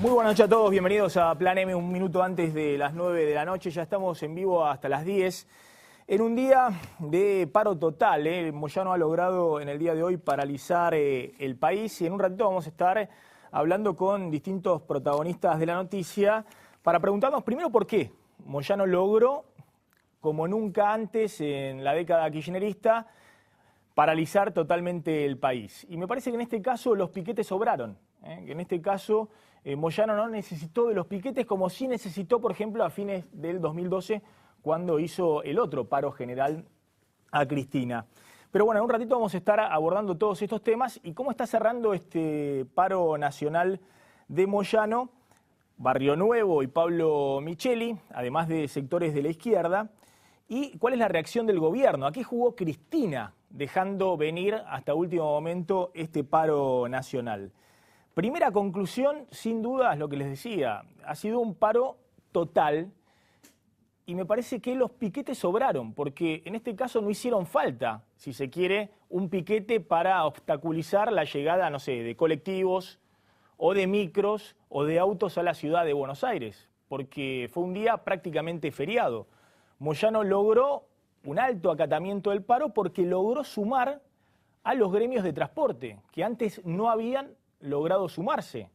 Muy buenas noches a todos, bienvenidos a Plan M, un minuto antes de las 9 de la noche. Ya estamos en vivo hasta las 10. En un día de paro total, Moyano ha logrado en el día de hoy paralizar el país y en un ratito vamos a estar hablando con distintos protagonistas de la noticia para preguntarnos primero por qué Moyano logró, como nunca antes en la década kirchnerista, paralizar totalmente el país. Y me parece que en este caso los piquetes sobraron, que en este caso Moyano no necesitó de los piquetes como sí necesitó, por ejemplo, a fines del 2012, cuando hizo el otro paro general a Cristina. Pero bueno, en un ratito vamos a estar abordando todos estos temas y cómo está cerrando este paro nacional de Moyano, Barrio Nuevo y Pablo Micheli, además de sectores de la izquierda, y cuál es la reacción del gobierno. ¿A qué jugó Cristina dejando venir hasta último momento este paro nacional? Primera conclusión, sin duda, es lo que les decía, ha sido un paro total y me parece que los piquetes sobraron, porque en este caso no hicieron falta, si se quiere, un piquete para obstaculizar la llegada, no sé, de colectivos o de micros o de autos a la ciudad de Buenos Aires, porque fue un día prácticamente feriado. Moyano logró un alto acatamiento del paro porque logró sumar a los gremios de transporte, que antes no habían logrado sumarse.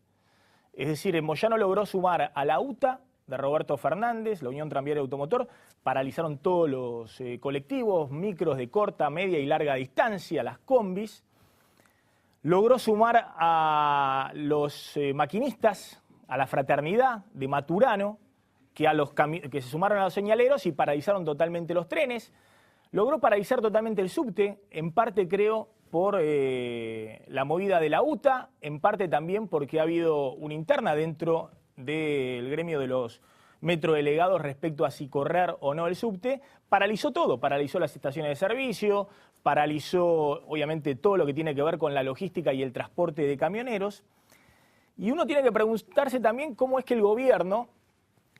Es decir, Moyano logró sumar a la UTA de Roberto Fernández, la Unión Tranviaria Automotor, paralizaron todos los colectivos, micros de corta, media y larga distancia, las combis. Logró sumar a los maquinistas, a la fraternidad de Maturano, que se sumaron a los señaleros y paralizaron totalmente los trenes. Logró paralizar totalmente el subte, en parte creo por la movida de la UTA, en parte también porque ha habido una interna dentro del gremio de los metrodelegados respecto a si correr o no el subte. Paralizó todo, paralizó las estaciones de servicio, paralizó obviamente todo lo que tiene que ver con la logística y el transporte de camioneros. Y uno tiene que preguntarse también cómo es que el gobierno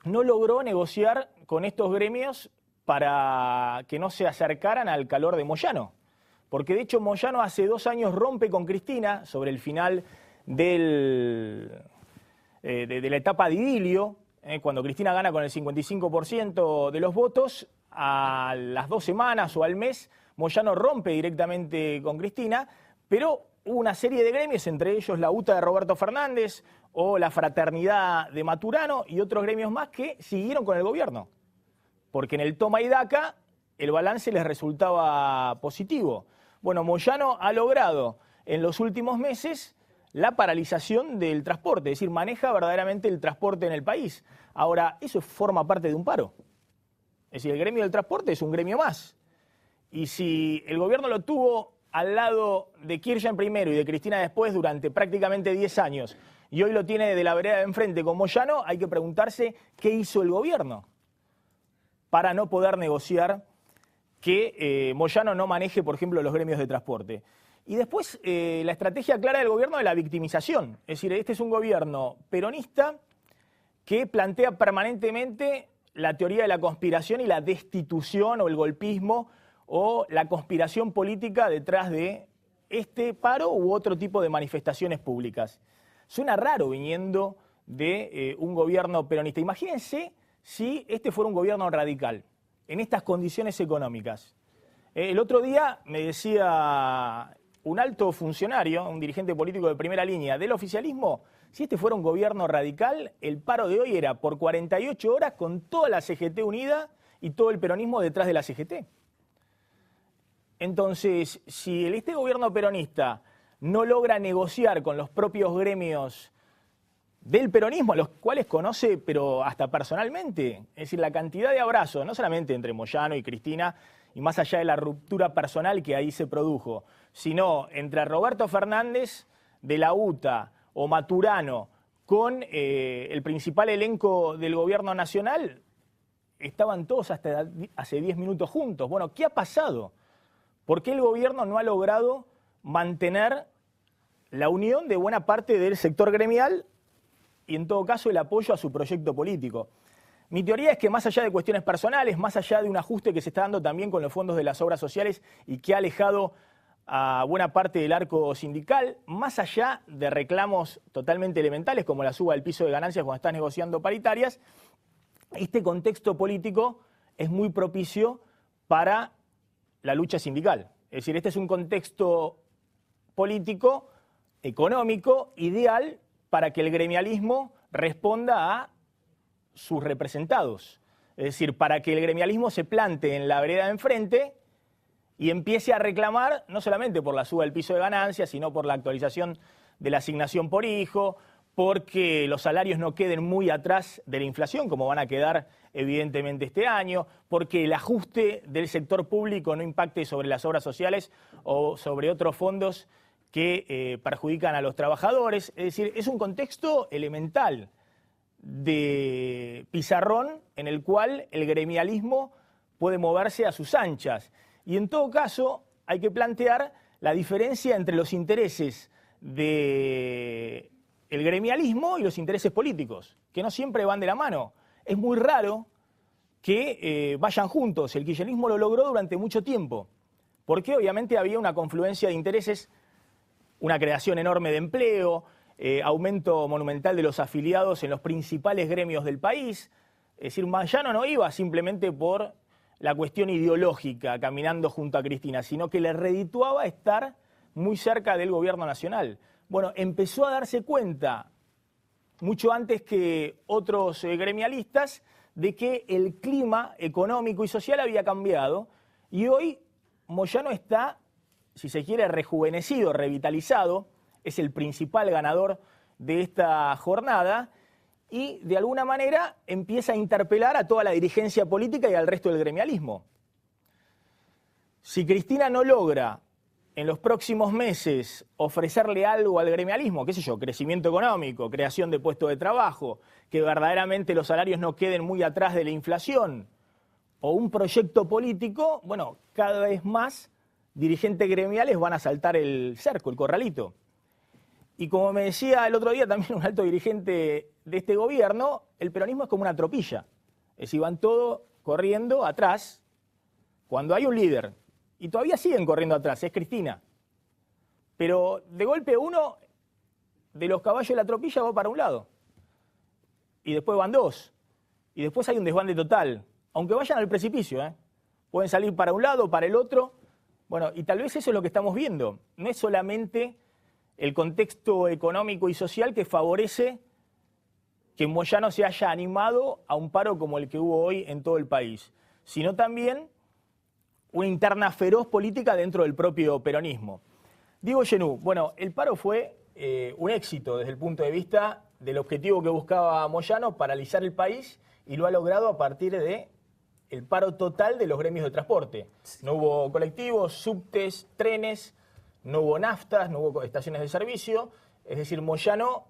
no logró negociar con estos gremios para que no se acercaran al calor de Moyano. Porque de hecho Moyano hace 2 años rompe con Cristina sobre el final de la etapa de idilio, cuando Cristina gana con el 55% de los votos, a las 2 semanas o al mes, Moyano rompe directamente con Cristina, pero hubo una serie de gremios, entre ellos la UTA de Roberto Fernández o la Fraternidad de Maturano y otros gremios más que siguieron con el gobierno. Porque en el toma y daca el balance les resultaba positivo. Bueno, Moyano ha logrado en los últimos meses la paralización del transporte, es decir, maneja verdaderamente el transporte en el país. Ahora, eso forma parte de un paro. Es decir, el gremio del transporte es un gremio más. Y si el gobierno lo tuvo al lado de Kirchner primero y de Cristina después durante prácticamente 10 años, y hoy lo tiene de la vereda de enfrente con Moyano, hay que preguntarse qué hizo el gobierno para no poder negociar que Moyano no maneje, por ejemplo, los gremios de transporte. Y después la estrategia clara del gobierno de la victimización. Es decir, este es un gobierno peronista que plantea permanentemente la teoría de la conspiración y la destitución o el golpismo o la conspiración política detrás de este paro u otro tipo de manifestaciones públicas. Suena raro viniendo de un gobierno peronista. Imagínense si este fuera un gobierno radical, en estas condiciones económicas. El otro día me decía un alto funcionario, un dirigente político de primera línea del oficialismo, si este fuera un gobierno radical, el paro de hoy era por 48 horas con toda la CGT unida y todo el peronismo detrás de la CGT. Entonces, si este gobierno peronista no logra negociar con los propios gremios del peronismo, a los cuales conoce, pero hasta personalmente, es decir, la cantidad de abrazos, no solamente entre Moyano y Cristina, y más allá de la ruptura personal que ahí se produjo, sino entre Roberto Fernández de la UTA o Maturano con el principal elenco del gobierno nacional, estaban todos hasta hace 10 minutos juntos. Bueno, ¿qué ha pasado? ¿Por qué el gobierno no ha logrado mantener la unión de buena parte del sector gremial y en todo caso el apoyo a su proyecto político? Mi teoría es que más allá de cuestiones personales, más allá de un ajuste que se está dando también con los fondos de las obras sociales y que ha alejado a buena parte del arco sindical, más allá de reclamos totalmente elementales como la suba del piso de ganancias cuando estás negociando paritarias. Este contexto político es muy propicio para la lucha sindical. Es decir, este es un contexto político, económico, ideal para que el gremialismo responda a sus representados. Es decir, para que el gremialismo se plante en la vereda de enfrente y empiece a reclamar no solamente por la suba del piso de ganancias, sino por la actualización de la asignación por hijo, porque los salarios no queden muy atrás de la inflación, como van a quedar evidentemente este año, porque el ajuste del sector público no impacte sobre las obras sociales o sobre otros fondos que perjudican a los trabajadores. Es decir, es un contexto elemental de pizarrón en el cual el gremialismo puede moverse a sus anchas. Y en todo caso hay que plantear la diferencia entre los intereses del gremialismo y los intereses políticos, que no siempre van de la mano. Es muy raro que vayan juntos. El kirchnerismo lo logró durante mucho tiempo, porque obviamente había una confluencia de intereses, una creación enorme de empleo, aumento monumental de los afiliados en los principales gremios del país. Es decir, Moyano no iba simplemente por la cuestión ideológica caminando junto a Cristina, sino que le redituaba estar muy cerca del gobierno nacional. Bueno, empezó a darse cuenta, mucho antes que otros gremialistas, de que el clima económico y social había cambiado y hoy Moyano está, si se quiere, rejuvenecido, revitalizado, es el principal ganador de esta jornada y de alguna manera empieza a interpelar a toda la dirigencia política y al resto del gremialismo. Si Cristina no logra en los próximos meses ofrecerle algo al gremialismo, qué sé yo, crecimiento económico, creación de puestos de trabajo, que verdaderamente los salarios no queden muy atrás de la inflación, o un proyecto político, bueno, cada vez más dirigentes gremiales van a saltar el cerco, el corralito. Y como me decía el otro día también un alto dirigente de este gobierno, el peronismo es como una tropilla. Es decir, van todos corriendo atrás cuando hay un líder. Y todavía siguen corriendo atrás, es Cristina. Pero de golpe uno de los caballos de la tropilla va para un lado. Y después van dos. Y después hay un desbande total. Aunque vayan al precipicio, ¿eh? Pueden salir para un lado, para el otro. Bueno, y tal vez eso es lo que estamos viendo. No es solamente el contexto económico y social que favorece que Moyano se haya animado a un paro como el que hubo hoy en todo el país, sino también una interna feroz política dentro del propio peronismo. Diego Genú, bueno, el paro fue un éxito desde el punto de vista del objetivo que buscaba Moyano, paralizar el país, y lo ha logrado a partir de el paro total de los gremios de transporte. No hubo colectivos, subtes, trenes, no hubo naftas, no hubo estaciones de servicio. Es decir, Moyano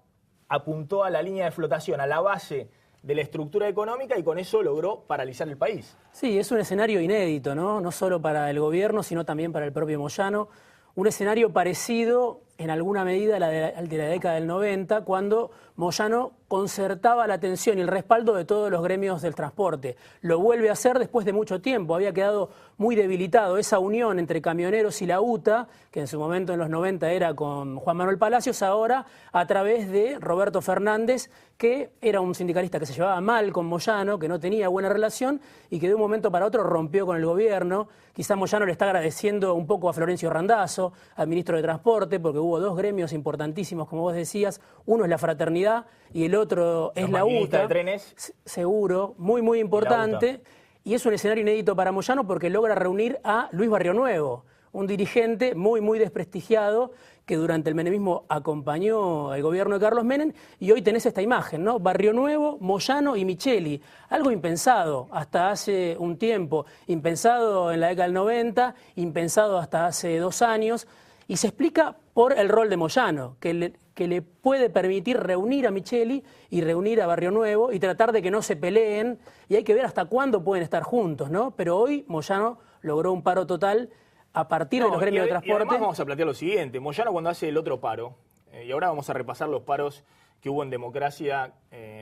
apuntó a la línea de flotación, a la base de la estructura económica, y con eso logró paralizar el país. Sí, es un escenario inédito, ¿no? No solo para el gobierno, sino también para el propio Moyano. Un escenario parecido en alguna medida al de la década del 90, cuando Moyano concertaba la atención y el respaldo de todos los gremios del transporte. Lo vuelve a hacer después de mucho tiempo. Había quedado muy debilitado esa unión entre camioneros y la UTA, que en su momento en los 90 era con Juan Manuel Palacios, ahora a través de Roberto Fernández, que era un sindicalista que se llevaba mal con Moyano, que no tenía buena relación y que de un momento para otro rompió con el gobierno. Quizá Moyano le está agradeciendo un poco a Florencio Randazzo, al ministro de Transporte, porque hubo dos gremios importantísimos, como vos decías. Uno es la Fraternidad y el otro es la UTA. De trenes. Seguro, muy importante. Y es un escenario inédito para Moyano porque logra reunir a Luis Barrionuevo, un dirigente muy desprestigiado que durante el menemismo acompañó al gobierno de Carlos Menem, y hoy tenés esta imagen, ¿no? Barrionuevo, Moyano y Micheli. Algo impensado hasta hace un tiempo, impensado en la década del 90, impensado hasta hace 2 años, y se explica por el rol de Moyano, que le puede permitir reunir a Micheli y reunir a Barrionuevo y tratar de que no se peleen, y hay que ver hasta cuándo pueden estar juntos, ¿no? Pero hoy Moyano logró un paro total a partir de los gremios de transporte. Y además vamos a plantear lo siguiente: Moyano, cuando hace el otro paro, y ahora vamos a repasar los paros que hubo en democracia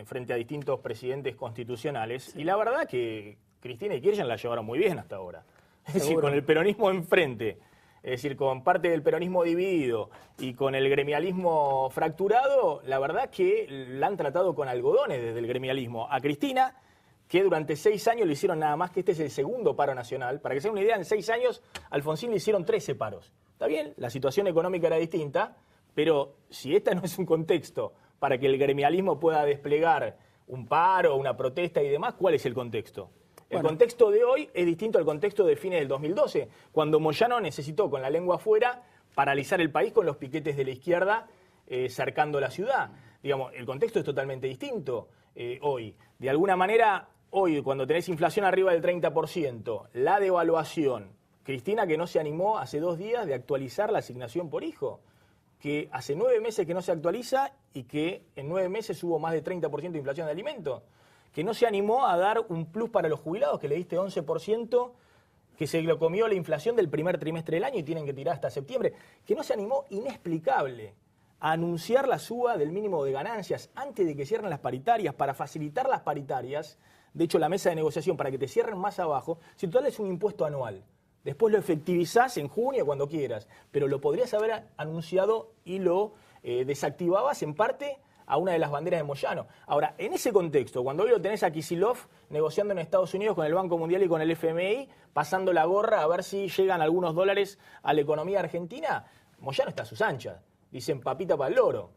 frente a distintos presidentes constitucionales, sí. Y la verdad que Cristina y Kirchner la llevaron muy bien hasta ahora. Es decir, con el peronismo enfrente, es decir, con parte del peronismo dividido y con el gremialismo fracturado, la verdad que la han tratado con algodones desde el gremialismo. A Cristina, que durante 6 años le hicieron nada más, que este es el segundo paro nacional. Para que se den una idea, en 6 años a Alfonsín le hicieron 13 paros. Está bien, la situación económica era distinta, pero si este no es un contexto para que el gremialismo pueda desplegar un paro, una protesta y demás, ¿cuál es el contexto? El contexto de hoy es distinto al contexto de fines del 2012, cuando Moyano necesitó, con la lengua afuera, paralizar el país con los piquetes de la izquierda cercando la ciudad. Digamos, el contexto es totalmente distinto hoy. De alguna manera, hoy, cuando tenés inflación arriba del 30%, la devaluación, Cristina que no se animó hace 2 días de actualizar la asignación por hijo, que hace 9 meses que no se actualiza y que en 9 meses hubo más de 30% de inflación de alimentos, que no se animó a dar un plus para los jubilados, que le diste 11%, que se lo comió la inflación del primer trimestre del año y tienen que tirar hasta septiembre, que no se animó, inexplicable, a anunciar la suba del mínimo de ganancias antes de que cierren las paritarias, para facilitar las paritarias. De hecho, la mesa de negociación, para que te cierren más abajo, si total es un impuesto anual. Después lo efectivizás en junio, cuando quieras, pero lo podrías haber anunciado y lo desactivabas en parte a una de las banderas de Moyano. Ahora, en ese contexto, cuando hoy lo tenés a Kicillof negociando en Estados Unidos con el Banco Mundial y con el FMI, pasando la gorra a ver si llegan algunos dólares a la economía argentina, Moyano está a sus anchas. Dicen papita para el loro.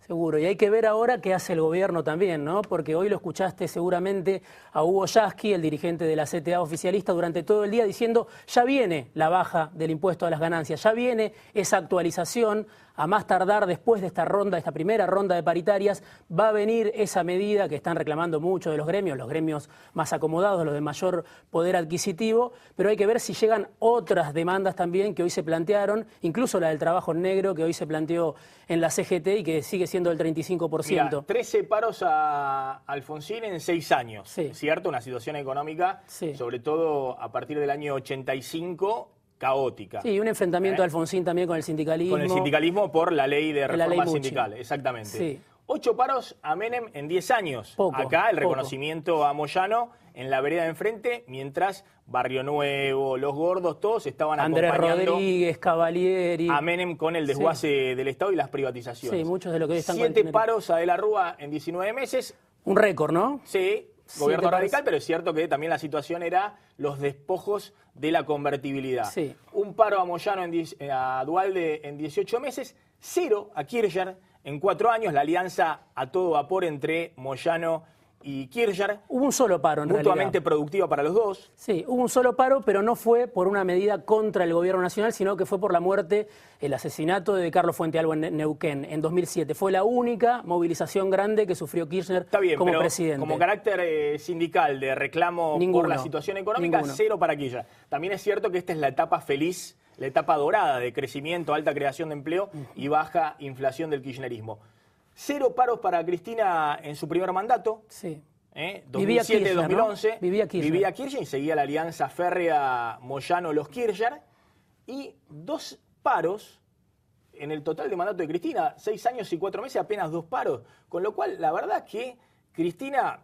Seguro, y hay que ver ahora qué hace el gobierno también, ¿no? Porque hoy lo escuchaste seguramente a Hugo Yasky, el dirigente de la CTA oficialista, durante todo el día diciendo ya viene la baja del impuesto a las ganancias, ya viene esa actualización, a más tardar después de esta primera ronda de paritarias, va a venir esa medida que están reclamando muchos de los gremios más acomodados, los de mayor poder adquisitivo, pero hay que ver si llegan otras demandas también que hoy se plantearon, incluso la del trabajo negro que hoy se planteó en la CGT y que sigue siendo el 35%. Mirá, 13 paros a Alfonsín en 6 años, sí. ¿Cierto? Una situación económica, sí, sobre todo a partir del año 85, caótica. Sí, un enfrentamiento de Alfonsín también con el sindicalismo. Con el sindicalismo por la ley de reforma sindical, exactamente. Sí. 8 paros a Menem en 10 años. Poco, acá el reconocimiento a Moyano en la vereda de enfrente, mientras Barrio Nuevo, Los Gordos, todos estaban Andrés acompañando Rodríguez, Cavalieri. a Menem con el desguace del Estado y las privatizaciones. Sí, muchos de los que hoy están 7 paros a De la Rúa en 19 meses. Un récord, ¿no? Sí, gobierno radical, pero es cierto que también la situación era los despojos de la convertibilidad. Sí. Un paro a Moyano, a Duhalde en 18 meses, 0 a Kirchner en 4 años, la alianza a todo vapor entre Moyano y Kirchner. Hubo un solo paro, en realidad. Mutuamente productiva para los dos. Sí, hubo un solo paro, pero no fue por una medida contra el gobierno nacional, sino que fue por la muerte, el asesinato de Carlos Fuentealba en Neuquén en 2007. Fue la única movilización grande que sufrió Kirchner como presidente. Como carácter sindical de reclamo por la situación económica, 0 para Kirchner. También es cierto que esta es la etapa feliz, la etapa dorada de crecimiento, alta creación de empleo y baja inflación del kirchnerismo. 0 paros para Cristina en su primer mandato. Sí. 2007-2011. ¿no? Vivía Kirchner y seguía la alianza férrea Moyano-Los Kirchner. Y 2 paros en el total de mandato de Cristina. 6 años y 4 meses, apenas 2 paros. Con lo cual, la verdad que Cristina,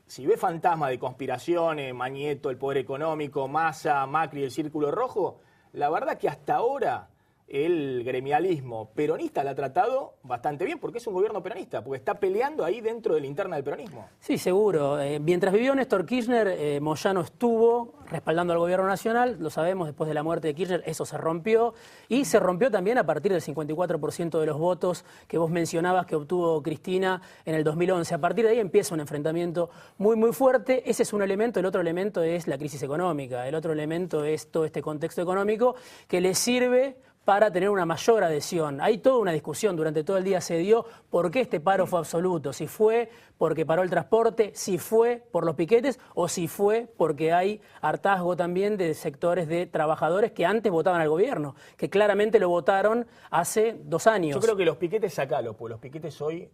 si ve fantasma de conspiraciones, Mañeto, el poder económico, Massa, Macri, el círculo rojo, la verdad que hasta ahora el gremialismo peronista la ha tratado bastante bien, porque es un gobierno peronista, porque está peleando ahí dentro de la interna del peronismo. Sí, seguro. Mientras vivió Néstor Kirchner, Moyano estuvo respaldando al gobierno nacional, lo sabemos, después de la muerte de Kirchner eso se rompió, y se rompió también a partir del 54% de los votos que vos mencionabas que obtuvo Cristina en el 2011. A partir de ahí empieza un enfrentamiento muy, muy fuerte. Ese es un elemento. El otro elemento es la crisis económica. El otro elemento es todo este contexto económico que le sirve para tener una mayor adhesión. Hay toda una discusión, durante todo el día se dio por qué este paro fue absoluto, si fue porque paró el transporte, si fue por los piquetes o si fue porque hay hartazgo también de sectores de trabajadores que antes votaban al gobierno, que claramente lo votaron hace 2 años. Yo creo que los piquetes sacalo, porque los piquetes hoy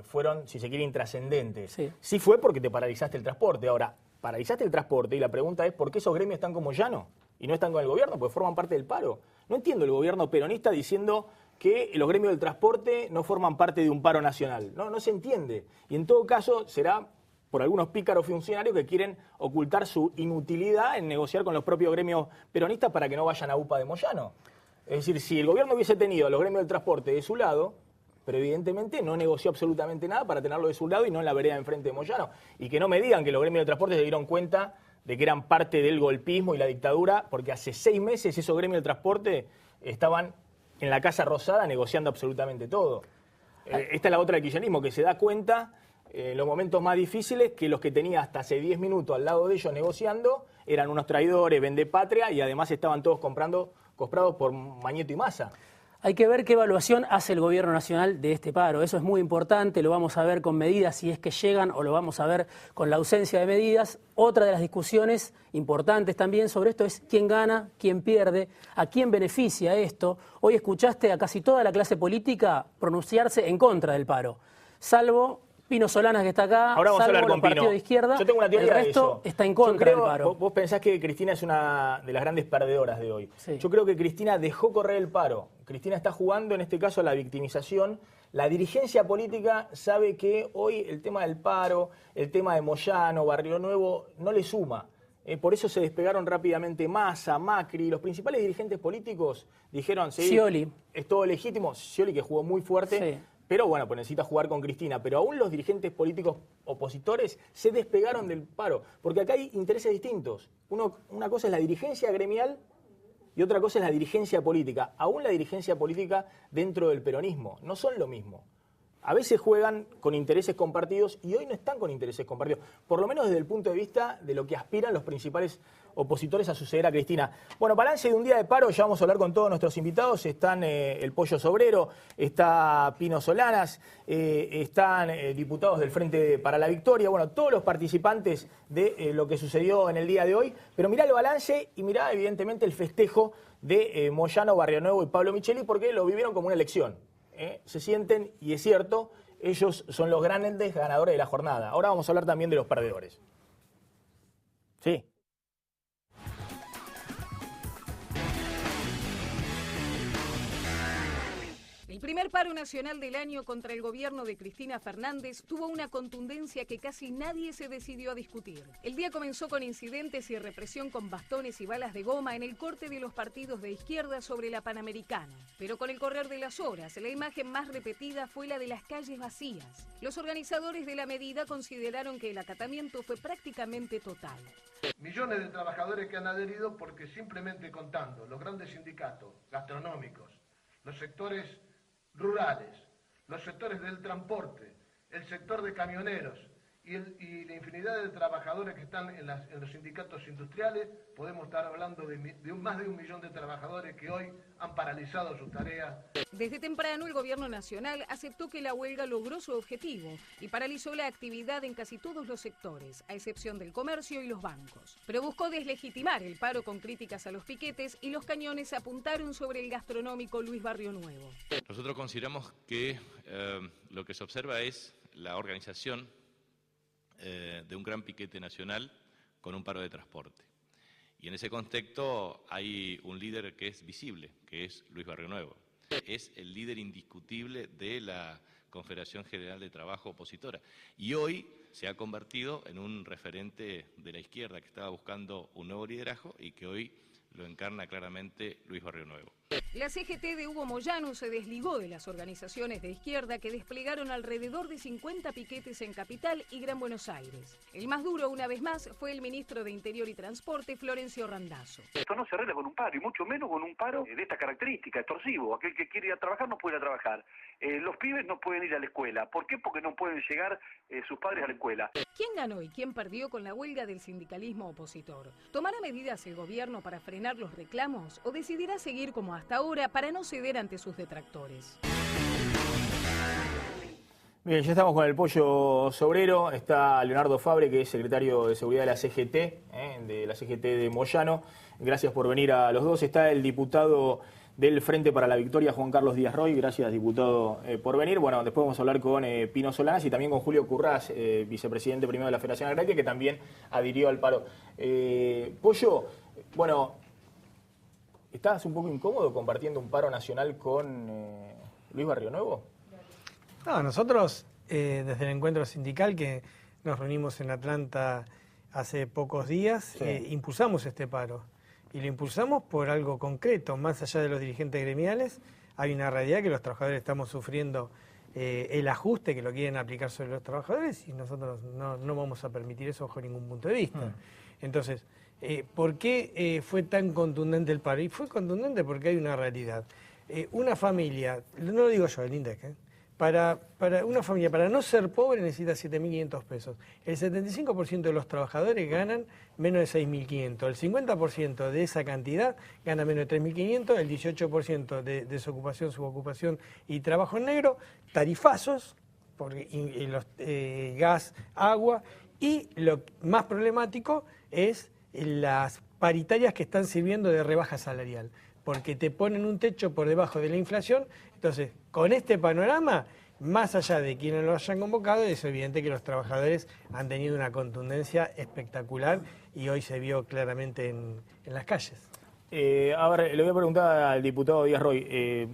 fueron, si se quiere, intrascendentes. Sí. Sí fue porque te paralizaste el transporte. Ahora, paralizaste el transporte y la pregunta es ¿por qué esos gremios están como Moyano y no están con el gobierno? Porque forman parte del paro. No entiendo el gobierno peronista diciendo que los gremios del transporte no forman parte de un paro nacional. No se entiende. Y en todo caso será por algunos pícaros funcionarios que quieren ocultar su inutilidad en negociar con los propios gremios peronistas para que no vayan a UPA de Moyano. Es decir, si el gobierno hubiese tenido a los gremios del transporte de su lado, pero evidentemente no negoció absolutamente nada para tenerlo de su lado y no en la vereda enfrente de Moyano. Y que no me digan que los gremios de transporte se dieron cuenta de que eran parte del golpismo y la dictadura, porque hace 6 meses esos gremios de transporte estaban en la Casa Rosada negociando absolutamente todo. Esta es la otra del kirchnerismo, que se da cuenta en los momentos más difíciles que los que tenía hasta hace 10 minutos al lado de ellos negociando eran unos traidores, vendepatria, y además estaban todos comprados por Mañeto y Massa. Hay que ver qué evaluación hace el Gobierno Nacional de este paro. Eso es muy importante, lo vamos a ver con medidas si es que llegan o lo vamos a ver con la ausencia de medidas. Otra de las discusiones importantes también sobre esto es quién gana, quién pierde, a quién beneficia esto. Hoy escuchaste a casi toda la clase política pronunciarse en contra del paro, salvo Pino Solanas, que está acá, ahora vamos a hablar con partido Pino. de izquierda. Yo tengo una teoría el resto de eso. Está en contra del paro. Vos pensás que Cristina es una de las grandes perdedoras de hoy. Sí. Yo creo que Cristina dejó correr el paro. Cristina está jugando, en este caso, a la victimización. La dirigencia política sabe que hoy el tema del paro, el tema de Moyano, Barrio Nuevo, no le suma. Por eso se despegaron rápidamente Massa, Macri. Los principales dirigentes políticos dijeron, sí, Scioli. es todo legítimo. Scioli, que jugó muy fuerte. Sí. Pero bueno, pues necesita jugar con Cristina. Pero aún los dirigentes políticos opositores se despegaron del paro. Porque acá hay intereses distintos. Una cosa es la dirigencia gremial y otra cosa es la dirigencia política. Aún la dirigencia política dentro del peronismo. No son lo mismo. A veces juegan con intereses compartidos y hoy no están con intereses compartidos. Por lo menos desde el punto de vista de lo que aspiran los principales opositores a suceder a Cristina. Bueno, balance de un día de paro, ya vamos a hablar con todos nuestros invitados. Están el Pollo Sobrero, está Pino Solanas, están diputados del Frente para la Victoria, bueno, todos los participantes de lo que sucedió en el día de hoy. Pero mirá el balance y mirá evidentemente el festejo de Moyano, Barrio Nuevo y Pablo Micheli, porque lo vivieron como una elección. Se sienten, y es cierto, ellos son los grandes ganadores de la jornada. Ahora vamos a hablar también de los perdedores. Sí. El primer paro nacional del año contra el gobierno de Cristina Fernández tuvo una contundencia que casi nadie se decidió a discutir. El día comenzó con incidentes y represión con bastones y balas de goma en el corte de los partidos de izquierda sobre la Panamericana. Pero con el correr de las horas, la imagen más repetida fue la de las calles vacías. Los organizadores de la medida consideraron que el acatamiento fue prácticamente total. Millones de trabajadores que han adherido porque simplemente contando los grandes sindicatos gastronómicos, los sectores rurales, los sectores del transporte, el sector de camioneros y la infinidad de trabajadores que están en los sindicatos industriales, podemos estar hablando de más de 1 millón de trabajadores que hoy han paralizado sus tareas. Desde temprano el gobierno nacional aceptó que la huelga logró su objetivo y paralizó la actividad en casi todos los sectores, a excepción del comercio y los bancos. Pero buscó deslegitimar el paro con críticas a los piquetes y los cañones apuntaron sobre el gastronómico Luis Barrio Nuevo. Nosotros consideramos que lo que se observa es la organización de un gran piquete nacional con un paro de transporte. Y en ese contexto hay un líder que es visible, que es Luis Barrio Nuevo. Es el líder indiscutible de la Confederación General de Trabajo opositora. Y hoy se ha convertido en un referente de la izquierda que estaba buscando un nuevo liderazgo y que hoy lo encarna claramente Luis Barrio Nuevo. La CGT de Hugo Moyano se desligó de las organizaciones de izquierda que desplegaron alrededor de 50 piquetes en Capital y Gran Buenos Aires. El más duro, una vez más, fue el ministro de Interior y Transporte, Florencio Randazzo. Esto no se arregla con un paro, y mucho menos con un paro de esta característica, extorsivo. Aquel que quiere ir a trabajar no puede ir a trabajar. Los pibes no pueden ir a la escuela. ¿Por qué? Porque no pueden llegar sus padres a la escuela. ¿Quién ganó y quién perdió con la huelga del sindicalismo opositor? ¿Tomará medidas el gobierno para frenar los reclamos o decidirá seguir como hasta ahora para no ceder ante sus detractores? Bien, ya estamos con el Pollo Sobrero. Está Leonardo Fabre, que es secretario de Seguridad de la CGT de Moyano. Gracias por venir a los dos. Está el diputado del Frente para la Victoria, Juan Carlos Díaz Roy. Gracias, diputado, por venir. Bueno, después vamos a hablar con Pino Solanas y también con Julio Currás, vicepresidente primero de la Federación Agraria, que también adhirió al paro. Pollo, bueno, ¿estás un poco incómodo compartiendo un paro nacional con Luis Barrio Nuevo? No, nosotros, desde el encuentro sindical, que nos reunimos en Atlanta hace pocos días, impulsamos este paro. Y lo impulsamos por algo concreto, más allá de los dirigentes gremiales, hay una realidad que los trabajadores estamos sufriendo el ajuste que lo quieren aplicar sobre los trabajadores y nosotros no vamos a permitir eso bajo ningún punto de vista. Entonces, ¿por qué fue tan contundente el paro? Y fue contundente porque hay una realidad. Una familia, no lo digo yo, el INDEC, para una familia, para no ser pobre necesita 7.500 pesos. El 75% de los trabajadores ganan menos de 6.500. El 50% de esa cantidad gana menos de 3.500. El 18% de desocupación, subocupación y trabajo en negro. Tarifazos, gas, agua. Y lo más problemático es las paritarias que están sirviendo de rebaja salarial, porque te ponen un techo por debajo de la inflación. Entonces, con este panorama, más allá de quienes lo hayan convocado, es evidente que los trabajadores han tenido una contundencia espectacular y hoy se vio claramente en las calles. A ver, le voy a preguntar al diputado Díaz Roy.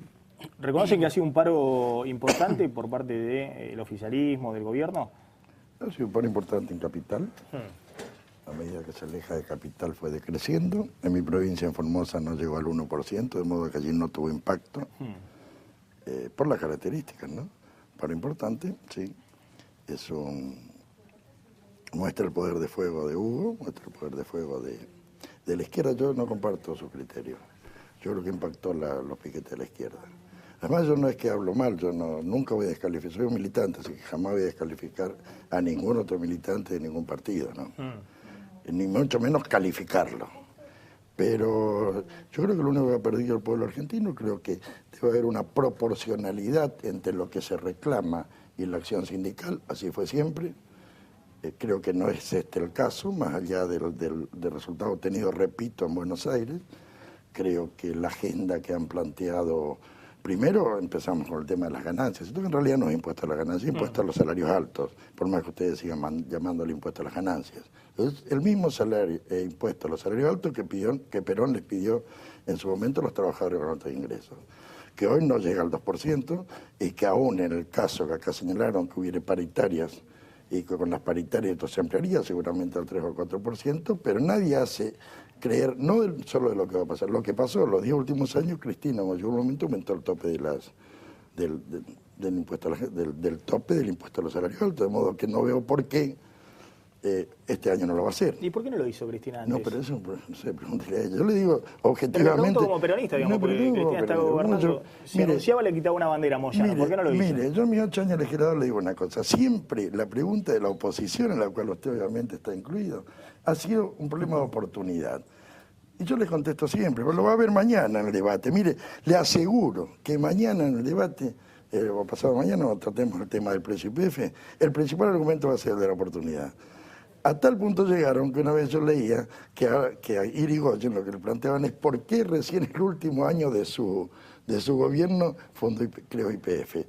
¿Reconoce que ha sido un paro importante por parte del oficialismo, del gobierno? Ha sido un paro importante en Capital. A medida que se aleja de Capital fue decreciendo. En mi provincia, en Formosa, no llegó al 1%, de modo que allí no tuvo impacto. Por las características, ¿no? Paro importante, sí. Eso muestra el poder de fuego de Hugo, muestra el poder de fuego de la izquierda. Yo no comparto su criterio. Yo creo que impactó los piquetes de la izquierda. Además, yo no es que hablo mal, yo nunca voy a descalificar, soy un militante, así que jamás voy a descalificar a ningún otro militante de ningún partido, ¿no? Ni mucho menos calificarlo. Pero yo creo que lo único que ha perdido el pueblo argentino, creo que debe haber una proporcionalidad entre lo que se reclama y la acción sindical, así fue siempre. Creo que no es este el caso, más allá del resultado obtenido, repito, en Buenos Aires. Creo que la agenda que han planteado, primero empezamos con el tema de las ganancias. Esto en realidad no es impuesto a las ganancias, es impuesto a los salarios altos, por más que ustedes sigan llamándole impuesto a las ganancias. Entonces, el mismo salario impuesto a los salarios altos que Perón les pidió en su momento a los trabajadores con altos ingresos, que hoy no llega al 2% y que aún en el caso que acá señalaron que hubiera paritarias y que con las paritarias esto se ampliaría seguramente al 3 o 4%, pero nadie hace creer, no solo de lo que va a pasar, lo que pasó los 10 últimos años, Cristina, en algún momento aumentó el tope del tope del impuesto a los salarios altos, de modo que no veo por qué este año no lo va a hacer. ¿Y por qué no lo hizo Cristina antes? No, pero eso, no sé, pregúntele a ella. Yo le digo objetivamente... Pero como peronista, digamos, no, porque Cristina está gobernando, si anunciaba le quitaba una bandera a Moyano, ¿por qué no lo hizo? Mire, yo en mis 8 años legislador le digo una cosa, siempre la pregunta de la oposición, en la cual usted obviamente está incluido, ha sido un problema de oportunidad. Y yo le contesto siempre, pero lo va a ver mañana en el debate. Mire, le aseguro que mañana en el debate, o pasado mañana, tratemos el tema del precio YPF, el principal argumento va a ser el de la oportunidad. A tal punto llegaron que una vez yo leía que a Irigoyen lo que le planteaban es por qué recién el último año de su gobierno fundó, creo, YPF. El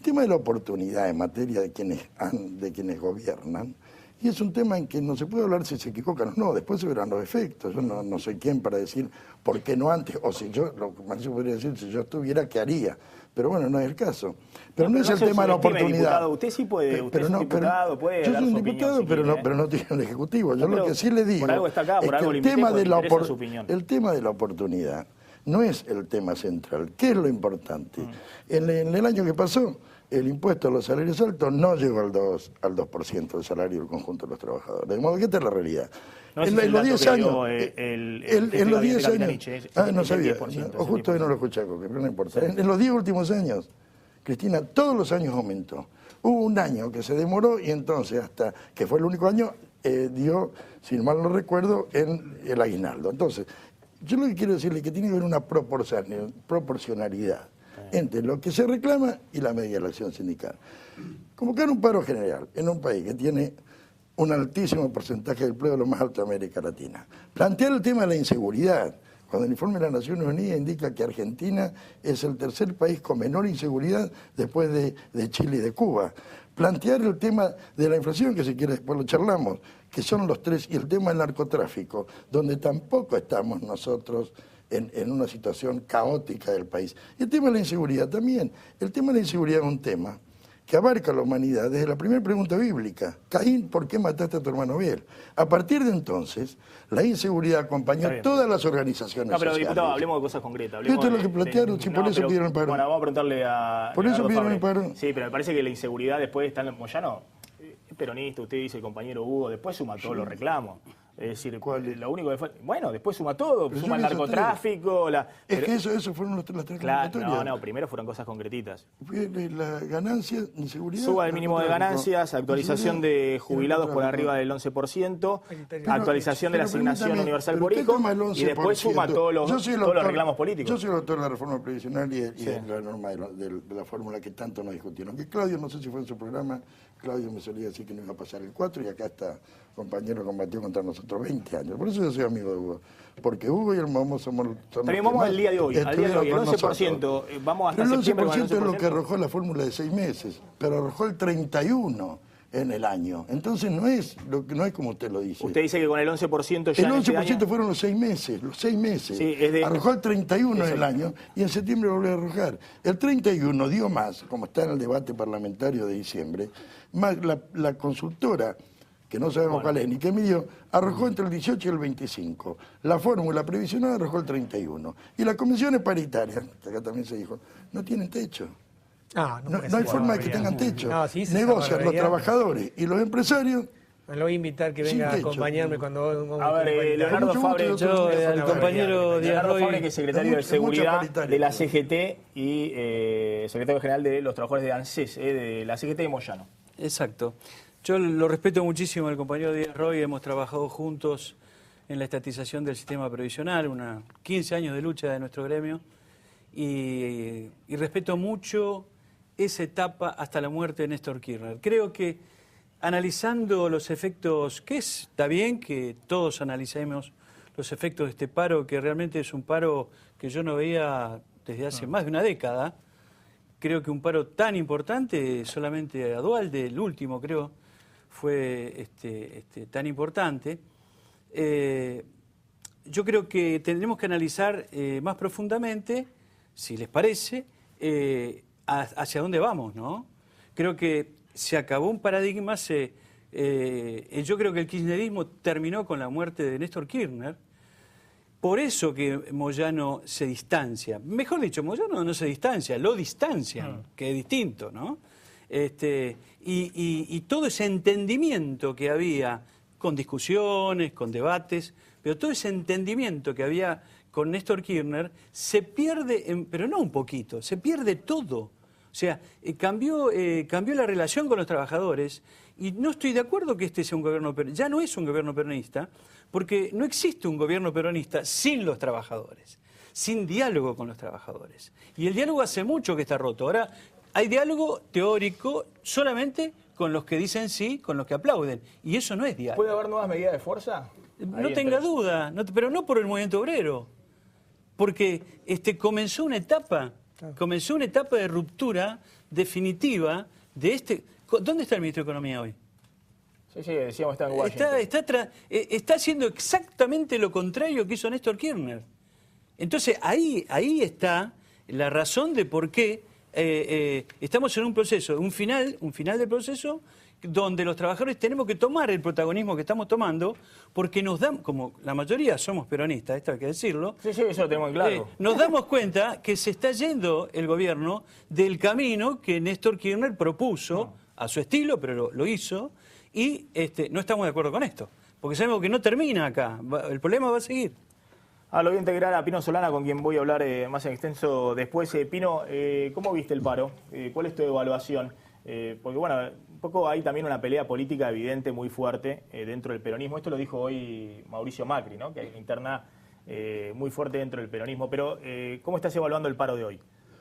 tema de la oportunidad en materia de quienes gobiernan, y es un tema en que no se puede hablar si se equivocan o no, después se verán los efectos. Yo no soy quien para decir por qué no antes, o si yo, lo que más se podría decir, si yo estuviera, ¿qué haría? Pero bueno, no es el caso. Pero no es el tema de la oportunidad. Diputado. Usted sí puede, usted es un diputado, puede dar su opinión. Yo soy un diputado, pero no tiene el Ejecutivo. Yo lo que sí le digo por algo está acá, por algo es le que el tema de la oportunidad no es el tema central. ¿Qué es lo importante? En el año que pasó, el impuesto a los salarios altos no llegó al 2% del salario del conjunto de los trabajadores. De modo que esta es la realidad. No es en los 10 años, en los 10 años, no sabía, o justo hoy no lo escuché, pero no importa. Sí. En los 10 últimos años, Cristina, todos los años aumentó. Hubo un año que se demoró y entonces hasta que fue el único año, dio, si mal no recuerdo, en el aguinaldo. Entonces, yo lo que quiero decirle es que tiene que haber una proporcionalidad entre lo que se reclama y la medida de la acción sindical. Convocar un paro general en un país que tiene un altísimo porcentaje de empleo, lo más alto de América Latina. Plantear el tema de la inseguridad, cuando el informe de las Naciones Unidas indica que Argentina es el tercer país con menor inseguridad después de Chile y de Cuba. Plantear el tema de la inflación, que si quiere después lo charlamos, que son los tres, y el tema del narcotráfico, donde tampoco estamos nosotros en una situación caótica del país. Y el tema de la inseguridad también. El tema de la inseguridad es un tema que abarca la humanidad desde la primera pregunta bíblica. Caín, ¿por qué mataste a tu hermano Abel? A partir de entonces, la inseguridad acompañó a todas las organizaciones No, pero sociales. diputado, hablemos de cosas concretas. Esto es lo que plantearon, si por eso pidieron el paro. Bueno, vamos a preguntarle a Por eso Leonardo pidieron el Fabre. paro. Sí, pero me parece que la inseguridad después está en Moyano. Es peronista, usted dice el compañero Hugo, después suma todos los reclamos. Es decir, lo único que fue... Bueno, después suma todo, Pero suma el narcotráfico... Es que eso fueron las tres Claro, convocatorias. no, primero fueron cosas concretitas. Fue la ganancia, inseguridad... Suba el mínimo de ganancias, actualización de jubilados por arriba del 11%, actualización de la asignación universal por hijo, y después suma todos los reclamos políticos. Yo soy el autor de la reforma previsional y de la norma de la fórmula que tanto nos discutieron. Que Claudio, no sé si fue en su programa, Claudio me solía decir que no iba a pasar el 4 y acá está, compañero, combatió contra nosotros 20 años. Por eso yo soy amigo de Hugo. Porque Hugo y el Momo somos también vamos al día de hoy, el 11%, vamos hasta septiembre con el 11%. Es lo que arrojó la fórmula de 6 meses, pero arrojó el 31% en el año. Entonces no es como usted lo dice. Usted dice que con el 11% ya el 11% año... fueron los 6 meses, Sí, arrojó el 31% en el año y en septiembre volvió a arrojar. El 31% dio más, como está en el debate parlamentario de diciembre, más la consultora, que no sabemos cuál es, ni qué midió, arrojó entre el 18 y el 25. La fórmula previsional arrojó el 31. Y las comisiones paritarias, que acá también se dijo, no tienen techo. No hay forma de que tengan techo. Negocian los trabajadores y los empresarios. Me lo voy a invitar que venga a acompañarme cuando... A ver, Leonardo Fabre, yo al compañero Díaz Leonardo Roy, Fabre, que es secretario de Seguridad de la CGT y secretario general de los trabajadores de ANSES, de la CGT de Moyano. Exacto. Yo lo respeto muchísimo al compañero Díaz Roy, hemos trabajado juntos en la estatización del sistema previsional, 15 años de lucha de nuestro gremio, y respeto mucho esa etapa hasta la muerte de Néstor Kirchner. Creo que analizando los efectos, que está bien que todos analicemos los efectos de este paro, que realmente es un paro que yo no veía desde hace más de una década. Creo que un paro tan importante, solamente a Duhalde, el último creo, fue tan importante. Yo creo que tendremos que analizar más profundamente, si les parece, hacia dónde vamos, ¿no? Creo que se acabó un paradigma, yo creo que el kirchnerismo terminó con la muerte de Néstor Kirchner, por eso que Moyano se distancia. Mejor dicho, Moyano no se distancia, lo distancian, que es distinto, ¿no? Y todo ese entendimiento que había, con discusiones, con debates, pero todo ese entendimiento que había con Néstor Kirchner se pierde, pero no un poquito, se pierde todo. O sea, cambió la relación con los trabajadores y no estoy de acuerdo que este sea un gobierno peronista. Ya no es un gobierno peronista porque no existe un gobierno peronista sin los trabajadores, sin diálogo con los trabajadores. Y el diálogo hace mucho que está roto. Ahora hay diálogo teórico solamente con los que dicen sí, con los que aplauden. Y eso no es diálogo. ¿Puede haber nuevas medidas de fuerza? No tenga duda, pero no por el movimiento obrero. Porque comenzó una etapa de ruptura definitiva de este... ¿Dónde está el ministro de Economía hoy? Sí, decíamos está en Washington. Está haciendo exactamente lo contrario que hizo Néstor Kirchner. Entonces, ahí está la razón de por qué estamos en un proceso, un final del proceso, donde los trabajadores tenemos que tomar el protagonismo que estamos tomando, porque nos dan, como la mayoría somos peronistas, esto hay que decirlo. Sí, eso lo tenemos claro. Nos damos cuenta que se está yendo el gobierno del camino que Néstor Kirchner propuso, a su estilo, pero lo hizo, y no estamos de acuerdo con esto, porque sabemos que no termina acá, el problema va a seguir. Lo voy a integrar a Pino Solana, con quien voy a hablar más en extenso después. Pino, ¿cómo viste el paro? ¿Cuál es tu evaluación? Porque, bueno, un poco hay también una pelea política evidente, muy fuerte, dentro del peronismo. Esto lo dijo hoy Mauricio Macri, ¿no? Que hay una interna muy fuerte dentro del peronismo. Pero, ¿cómo estás evaluando el paro de hoy?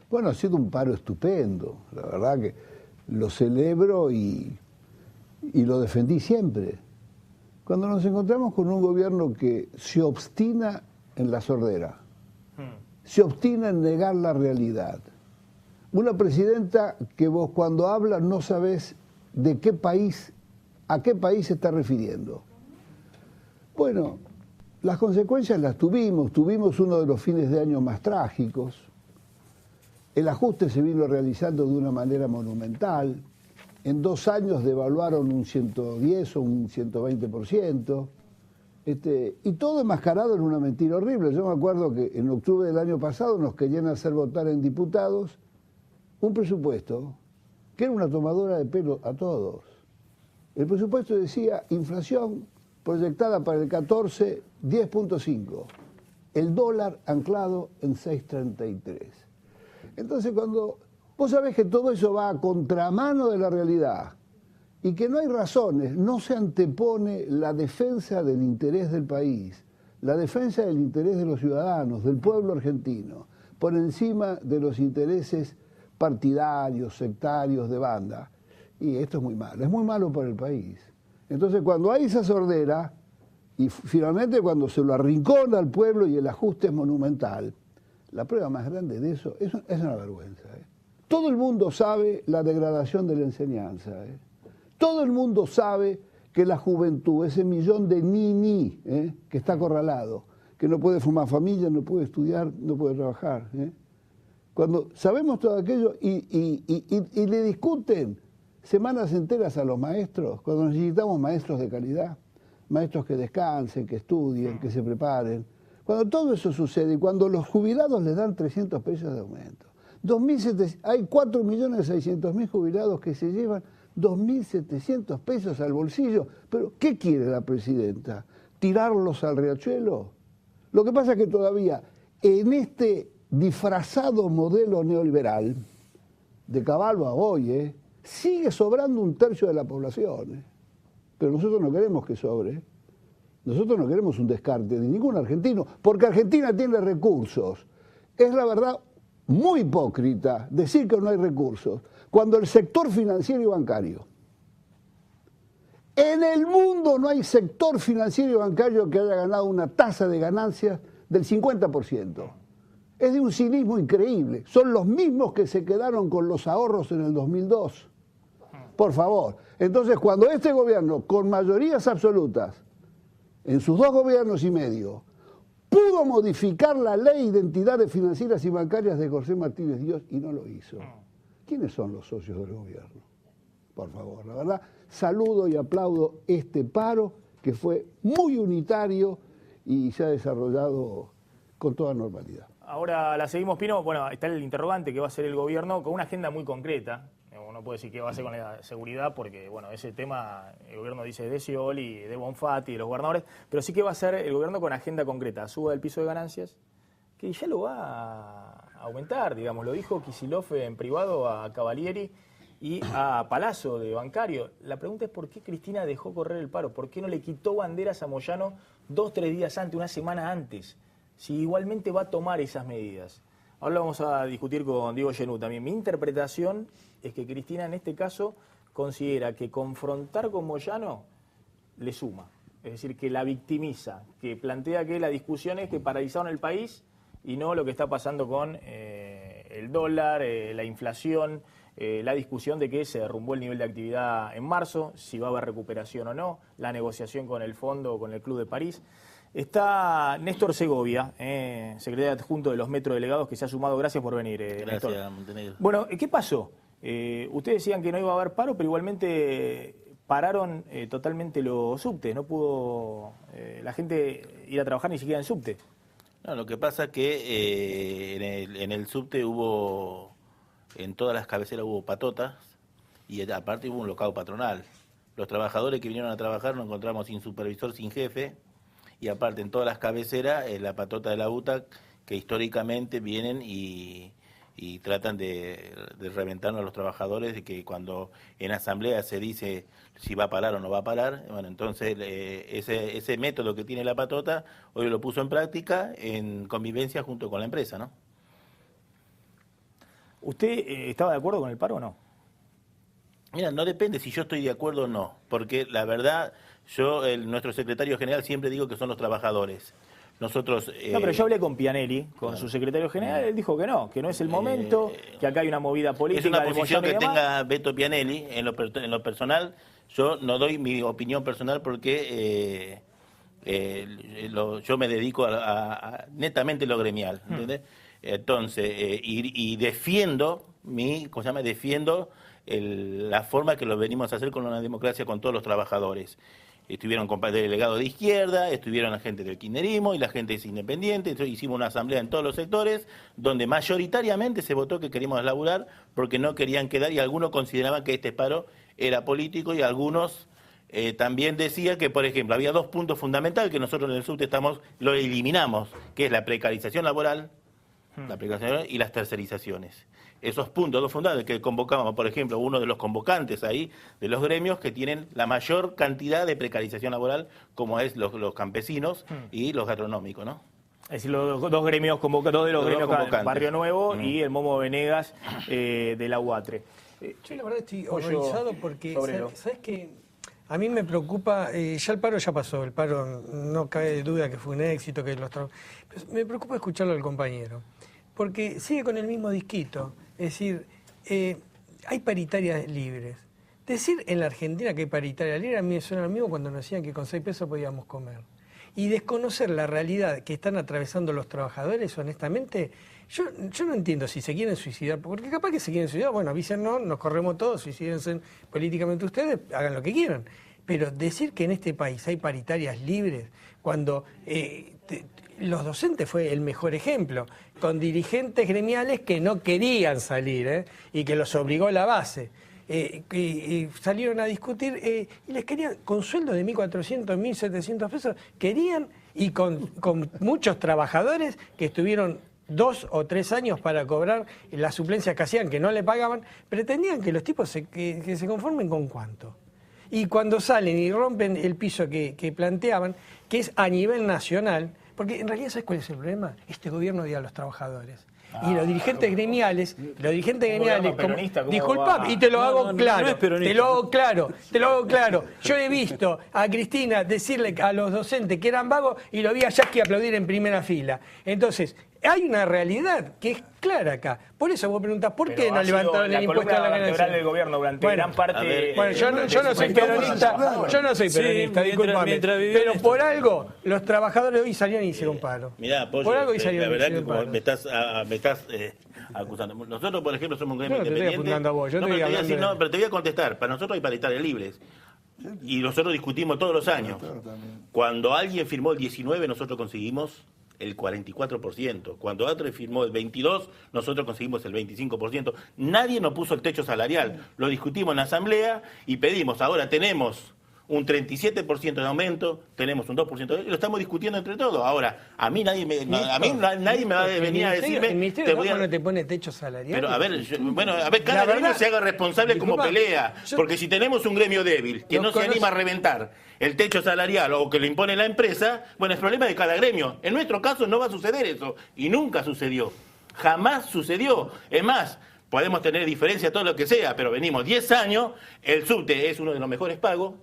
Bueno, ha sido un paro estupendo. La verdad que lo celebro y lo defendí siempre. Cuando nos encontramos con un gobierno que se obstina en la sordera, se obstina en negar la realidad. Una presidenta que vos cuando hablas no sabés de qué país, a qué país se está refiriendo. Bueno, las consecuencias las tuvimos uno de los fines de año más trágicos, el ajuste se vino realizando de una manera monumental, en 2 años devaluaron un 110 o un 120%, y todo enmascarado en una mentira horrible. Yo me acuerdo que en octubre del año pasado nos querían hacer votar en diputados un presupuesto que era una tomadora de pelo a todos. El presupuesto decía inflación proyectada para el 14, 10.5. El dólar anclado en 6.33. Entonces, cuando vos sabés que todo eso va a contramano de la realidad y que no hay razones, no se antepone la defensa del interés del país, la defensa del interés de los ciudadanos, del pueblo argentino, por encima de los intereses partidarios, sectarios, de banda. Y esto es muy malo para el país. Entonces, cuando hay esa sordera, y finalmente cuando se lo arrincona al pueblo y el ajuste es monumental, la prueba más grande de eso es una vergüenza. Todo el mundo sabe la degradación de la enseñanza. Todo el mundo sabe que la juventud, ese millón de ni que está acorralado, que no puede formar familia, no puede estudiar, no puede trabajar. Cuando sabemos todo aquello y le discuten semanas enteras a los maestros, cuando necesitamos maestros de calidad, maestros que descansen, que estudien, que se preparen. Cuando todo eso sucede y cuando los jubilados les dan 300 pesos de aumento, hay 4.600.000 jubilados que se llevan 2.700 pesos al bolsillo. Pero, ¿qué quiere la presidenta? ¿Tirarlos al riachuelo? Lo que pasa es que todavía en este disfrazado modelo neoliberal, de Caballo a hoy, sigue sobrando 1/3 de la población. Pero nosotros no queremos que sobre. Nosotros no queremos un descarte de ningún argentino, porque Argentina tiene recursos. Es la verdad muy hipócrita decir que no hay recursos, cuando el sector financiero y bancario, en el mundo no hay sector financiero y bancario que haya ganado una tasa de ganancias del 50%. Es de un cinismo increíble. Son los mismos que se quedaron con los ahorros en el 2002. Por favor. Entonces, cuando este gobierno, con mayorías absolutas, en sus 2 gobiernos y medio, pudo modificar la ley de entidades financieras y bancarias de José Martínez Dios y no lo hizo, ¿quiénes son los socios del gobierno? Por favor, la verdad, saludo y aplaudo este paro que fue muy unitario y se ha desarrollado con toda normalidad. Ahora la seguimos, Pino. Bueno, está el interrogante que va a hacer el gobierno con una agenda muy concreta. No puede decir qué va a hacer con la seguridad porque, bueno, ese tema el gobierno dice de Scioli, de Bonfatti, de los gobernadores, pero sí que va a hacer el gobierno con agenda concreta. Suba del piso de ganancias, que ya lo va a aumentar, digamos. Lo dijo Kicillof en privado a Cavalieri y a Palazzo de Bancario. La pregunta es por qué Cristina dejó correr el paro, por qué no le quitó banderas a Moyano 2 o 3 días antes, una semana antes, si igualmente va a tomar esas medidas. Ahora vamos a discutir con Diego Genú también. Mi interpretación es que Cristina en este caso considera que confrontar con Moyano le suma. Es decir, que la victimiza, que plantea que la discusión es que paralizaron el país y no lo que está pasando con el dólar, la inflación, la discusión de que se derrumbó el nivel de actividad en marzo, si va a haber recuperación o no, la negociación con el fondo o con el Club de París. Está Néstor Segovia, secretario adjunto de los Metrodelegados, que se ha sumado. Gracias por venir, Gracias, Néstor. Montenegro. Bueno, ¿qué pasó? Ustedes decían que no iba a haber paro, pero igualmente pararon totalmente los subtes. No pudo la gente ir a trabajar ni siquiera en subte. No, lo que pasa es que en el subte en todas las cabeceras hubo patotas y aparte hubo un locao patronal. Los trabajadores que vinieron a trabajar nos encontramos sin supervisor, sin jefe. Y aparte, en todas las cabeceras, la patota de la UTA, que históricamente vienen y tratan de reventarnos a los trabajadores, de que cuando en asamblea se dice si va a parar o no va a parar, bueno, entonces ese método que tiene la patota, hoy lo puso en práctica en convivencia junto con la empresa, ¿no? ¿Usted estaba de acuerdo con el paro o no? Mira, no depende si yo estoy de acuerdo o no, porque la verdad, nuestro secretario general siempre digo que son los trabajadores. Nosotros... No, pero yo hablé con Pianelli, con su secretario general, él dijo que no es el momento, que acá hay una movida política. Es una posición que tenga Beto Pianelli, en lo personal, yo no doy mi opinión personal porque yo me dedico a netamente lo gremial, ¿entendés? Entonces, y defiendo defiendo la forma que lo venimos a hacer con una democracia con todos los trabajadores. Estuvieron delegados de izquierda, estuvieron la gente del kirchnerismo y la gente es independiente. Entonces hicimos una asamblea en todos los sectores donde mayoritariamente se votó que queríamos laburar porque no querían quedar y algunos consideraban que este paro era político y algunos también decían que, por ejemplo, había 2 puntos fundamentales que nosotros en el subte lo eliminamos, que es la precarización laboral, y las tercerizaciones. Esos puntos, 2 fundamentales que convocábamos, por ejemplo, uno de los convocantes ahí de los gremios que tienen la mayor cantidad de precarización laboral, como es los campesinos y los gastronómicos, ¿no? Es decir, los dos gremios convocantes, Barrio Nuevo y el Momo Venegas de la UATRE. Yo la verdad estoy horrorizado porque, ¿sabes qué? A mí me preocupa, ya el paro ya pasó, el paro no cabe duda que fue un éxito, que me preocupa escucharlo al compañero, porque sigue con el mismo disquito, es decir, hay paritarias libres. Decir en la Argentina que hay paritaria libre a mí me suena lo mismo cuando nos decían que con 6 pesos podíamos comer. Y desconocer la realidad que están atravesando los trabajadores, honestamente, yo no entiendo si se quieren suicidar, porque capaz que se quieren suicidar, bueno, avísennos, nos corremos todos, suicídense políticamente ustedes, hagan lo que quieran. Pero decir que en este país hay paritarias libres, cuando los docentes fue el mejor ejemplo, con dirigentes gremiales que no querían salir y que los obligó la base. Salieron a discutir y les querían, con sueldo de 1.400, 1.700 pesos, querían, y con muchos trabajadores que estuvieron 2 o 3 años para cobrar las suplencias que hacían, que no le pagaban, pretendían que los tipos que se conformen con cuánto. Y cuando salen y rompen el piso que planteaban, que es a nivel nacional, porque en realidad, ¿sabes cuál es el problema? Este gobierno odia a los trabajadores. Y los dirigentes gremiales, disculpa, y te lo hago claro, Yo he visto a Cristina decirle a los docentes que eran vagos y lo vi a Yasky aplaudir en primera fila. Entonces, hay una realidad que es clara acá. Por eso vos preguntás, ¿por qué no levantaron el impuesto a la ganancia? Del gobierno durante gran parte... Bueno, yo no soy peronista, disculpame. Pero por algo, los trabajadores hoy salieron y hicieron paro. Mirá, Pollo, por algo hoy salieron la verdad y hicieron que me estás acusando. Nosotros, por ejemplo, somos un gremio independiente. Pero te voy a contestar. Para nosotros hay paritarias libres. Y nosotros discutimos todos los años. Cuando alguien firmó el 19, nosotros conseguimos el 44%. Cuando otro firmó el 22, nosotros conseguimos el 25%. Nadie nos puso el techo salarial. Lo discutimos en la asamblea y pedimos. Ahora tenemos un 37% de aumento, tenemos un 2%, lo estamos discutiendo entre todos. Ahora, a mí nadie me va a venir a decirme... El Ministerio de no te pone techo salarial. Pero a ver, cada gremio se haga responsable como pelea, porque si tenemos un gremio débil que no se anima a reventar el techo salarial o que lo impone la empresa, bueno, es problema de cada gremio. En nuestro caso no va a suceder eso, y nunca sucedió. Jamás sucedió. Es más, podemos tener diferencia, todo lo que sea, pero venimos 10 años, el subte es uno de los mejores pagos,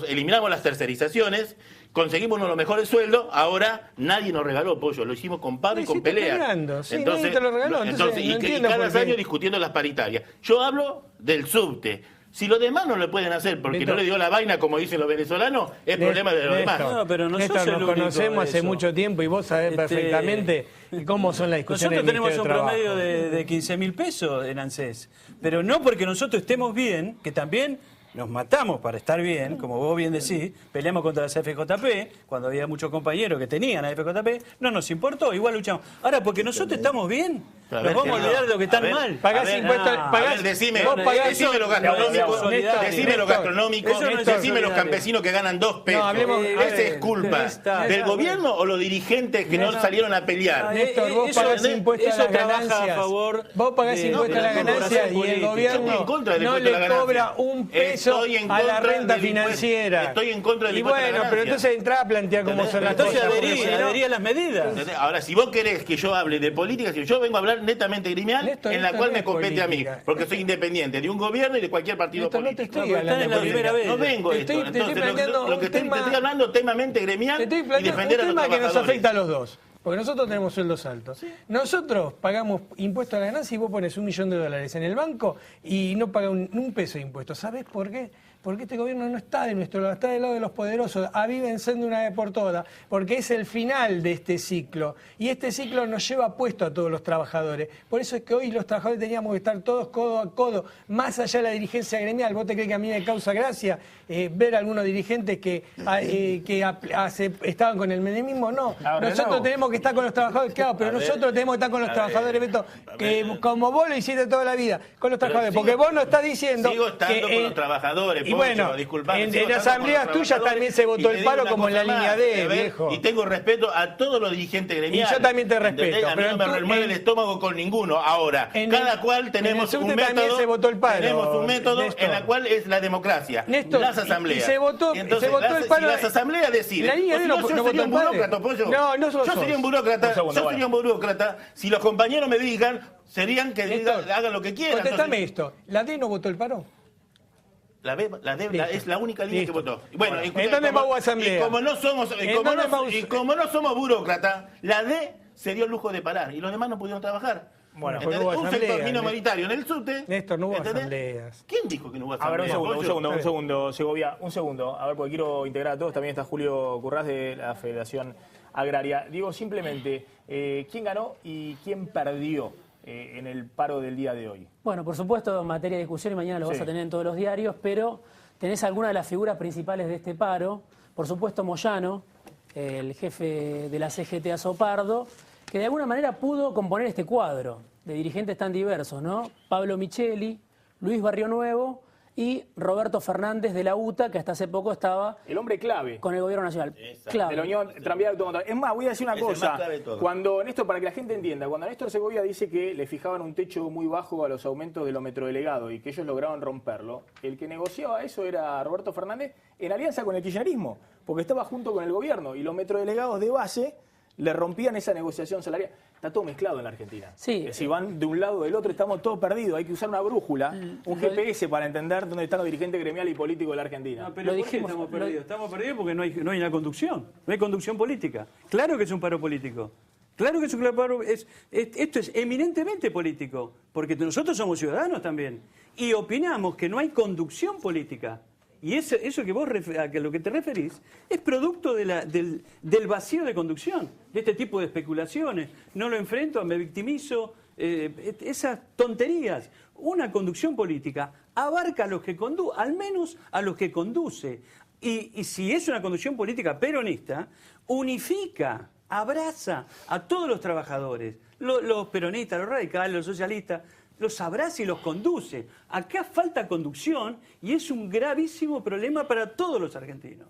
eliminamos las tercerizaciones, conseguimos uno de los mejores sueldos, ahora nadie nos regaló pollo, lo hicimos con paro y con pelea. Entonces, te lo regaló, y cada año discutiendo las paritarias. Yo hablo del subte. Si los demás no lo pueden hacer porque no le dio la vaina, como dicen los venezolanos, es problema de los demás. No, pero nos conocemos hace mucho tiempo y vos sabés perfectamente cómo son las discusiones. Nosotros tenemos un promedio de 15.000 pesos en ANSES, pero no porque nosotros estemos bien, que también nos matamos para estar bien, como vos bien decís, peleamos contra las FJP, cuando había muchos compañeros que tenían a FJP, no nos importó, igual luchamos. Ahora, porque nosotros estamos bien, nos vamos a olvidar de lo que están mal. Pagás impuestos, decime los gastronómicos, decime los campesinos que ganan 2 pesos. ¿Ese es culpa del gobierno o los dirigentes que no salieron a pelear? Néstor, vos pagás impuestos a las ganancias. Vos pagás impuestos a las ganancias y el gobierno no le cobra un peso a la renta financiera. Estoy en contra del impuesto a la ganancia. Pero entonces entrá a plantear cómo son las cosas. Adherí a las medidas. Ahora, si vos querés que yo hable de política, si yo vengo a hablar netamente gremial, en la cual me compete a mí, porque soy independiente de un gobierno y de cualquier partido político. No vengo esto. Entonces, lo que estoy hablando temamente gremial y defender a los trabajadores. Un tema que nos afecta a los dos. Porque nosotros tenemos sueldos altos. Sí. Nosotros pagamos impuestos a la ganancia y vos pones $1 millón en el banco y no pagas un peso de impuestos. ¿Sabés por qué? porque este gobierno no está de nuestro lado, está del lado de los poderosos. Avívense de una vez por todas, porque es el final de este ciclo. Y este ciclo nos lleva puesto a todos los trabajadores. Por eso es que hoy los trabajadores teníamos que estar todos codo a codo, más allá de la dirigencia gremial. ¿Vos te crees que a mí me causa gracia ver a algunos dirigentes que estaban con el menemismo? No, nosotros tenemos que estar con los trabajadores, claro, pero nosotros tenemos que estar con los trabajadores, Beto, que como vos lo hiciste toda la vida, con los trabajadores, porque vos no estás diciendo sigo estando con los trabajadores, y bueno, en asambleas tuyas también se votó el paro como en la línea D, viejo. Y tengo respeto a todos los dirigentes gremiales. Y yo también te respeto. A mí no me remueve el estómago con ninguno. Ahora, cada cual tenemos un método, tenemos un método en la cual es la democracia, las asambleas. Y se votó el paro. Si las asambleas deciden, yo sería un burócrata, yo sería un burócrata, si los compañeros me digan, serían que hagan lo que quieran. Contestame esto, ¿la D no votó el paro? La D es la única línea que votó. Bueno, entonces vamos a asamblea. Y como no somos burócratas, la D se dio el lujo de parar y los demás no pudieron trabajar. Bueno, un sector minoritario en el subte. Néstor, no hubo asambleas. ¿Quién dijo que no hubo asambleas? A ver, un segundo, Segovia, un segundo. A ver, porque quiero integrar a todos. También está Julio Currás de la Federación Agraria. Digo, simplemente, ¿quién ganó y quién perdió en el paro del día de hoy? Bueno, por supuesto, materia de discusión y mañana lo vas a tener en todos los diarios, pero tenés algunas de las figuras principales de este paro. Por supuesto, Moyano, el jefe de la CGT Azopardo, que de alguna manera pudo componer este cuadro de dirigentes tan diversos, ¿no? Pablo Micheli, Luis Barrionuevo y Roberto Fernández de la UTA, que hasta hace poco estaba... El hombre clave. Con el gobierno nacional. Clave. De la Unión Tranviaria Automotora. Es más, voy a decir una cosa. Cuando Néstor, para que la gente entienda, cuando Néstor Segovia dice que le fijaban un techo muy bajo a los aumentos de los metrodelegados y que ellos lograron romperlo, el que negociaba eso era Roberto Fernández en alianza con el kirchnerismo, porque estaba junto con el gobierno y los metrodelegados de base le rompían esa negociación salarial. Está todo mezclado en la Argentina. Sí. Si van de un lado o del otro, estamos todos perdidos. Hay que usar una brújula, un GPS para entender dónde están los dirigentes gremiales y políticos de la Argentina. No, pero ¿por qué estamos perdidos? Estamos perdidos porque no hay una conducción. No hay conducción política. Claro que es un paro político. Claro que es un paro. Esto es eminentemente político. Porque nosotros somos ciudadanos también. Y opinamos que no hay conducción política. Y eso que vos a lo que te referís es producto del vacío de conducción, de este tipo de especulaciones. No lo enfrento, me victimizo, esas tonterías. Una conducción política abarca a los que al menos a los que conduce. Y si es una conducción política peronista, unifica, abraza a todos los trabajadores, los peronistas, los radicales, los socialistas, los abraza y los conduce. Acá falta conducción y es un gravísimo problema para todos los argentinos.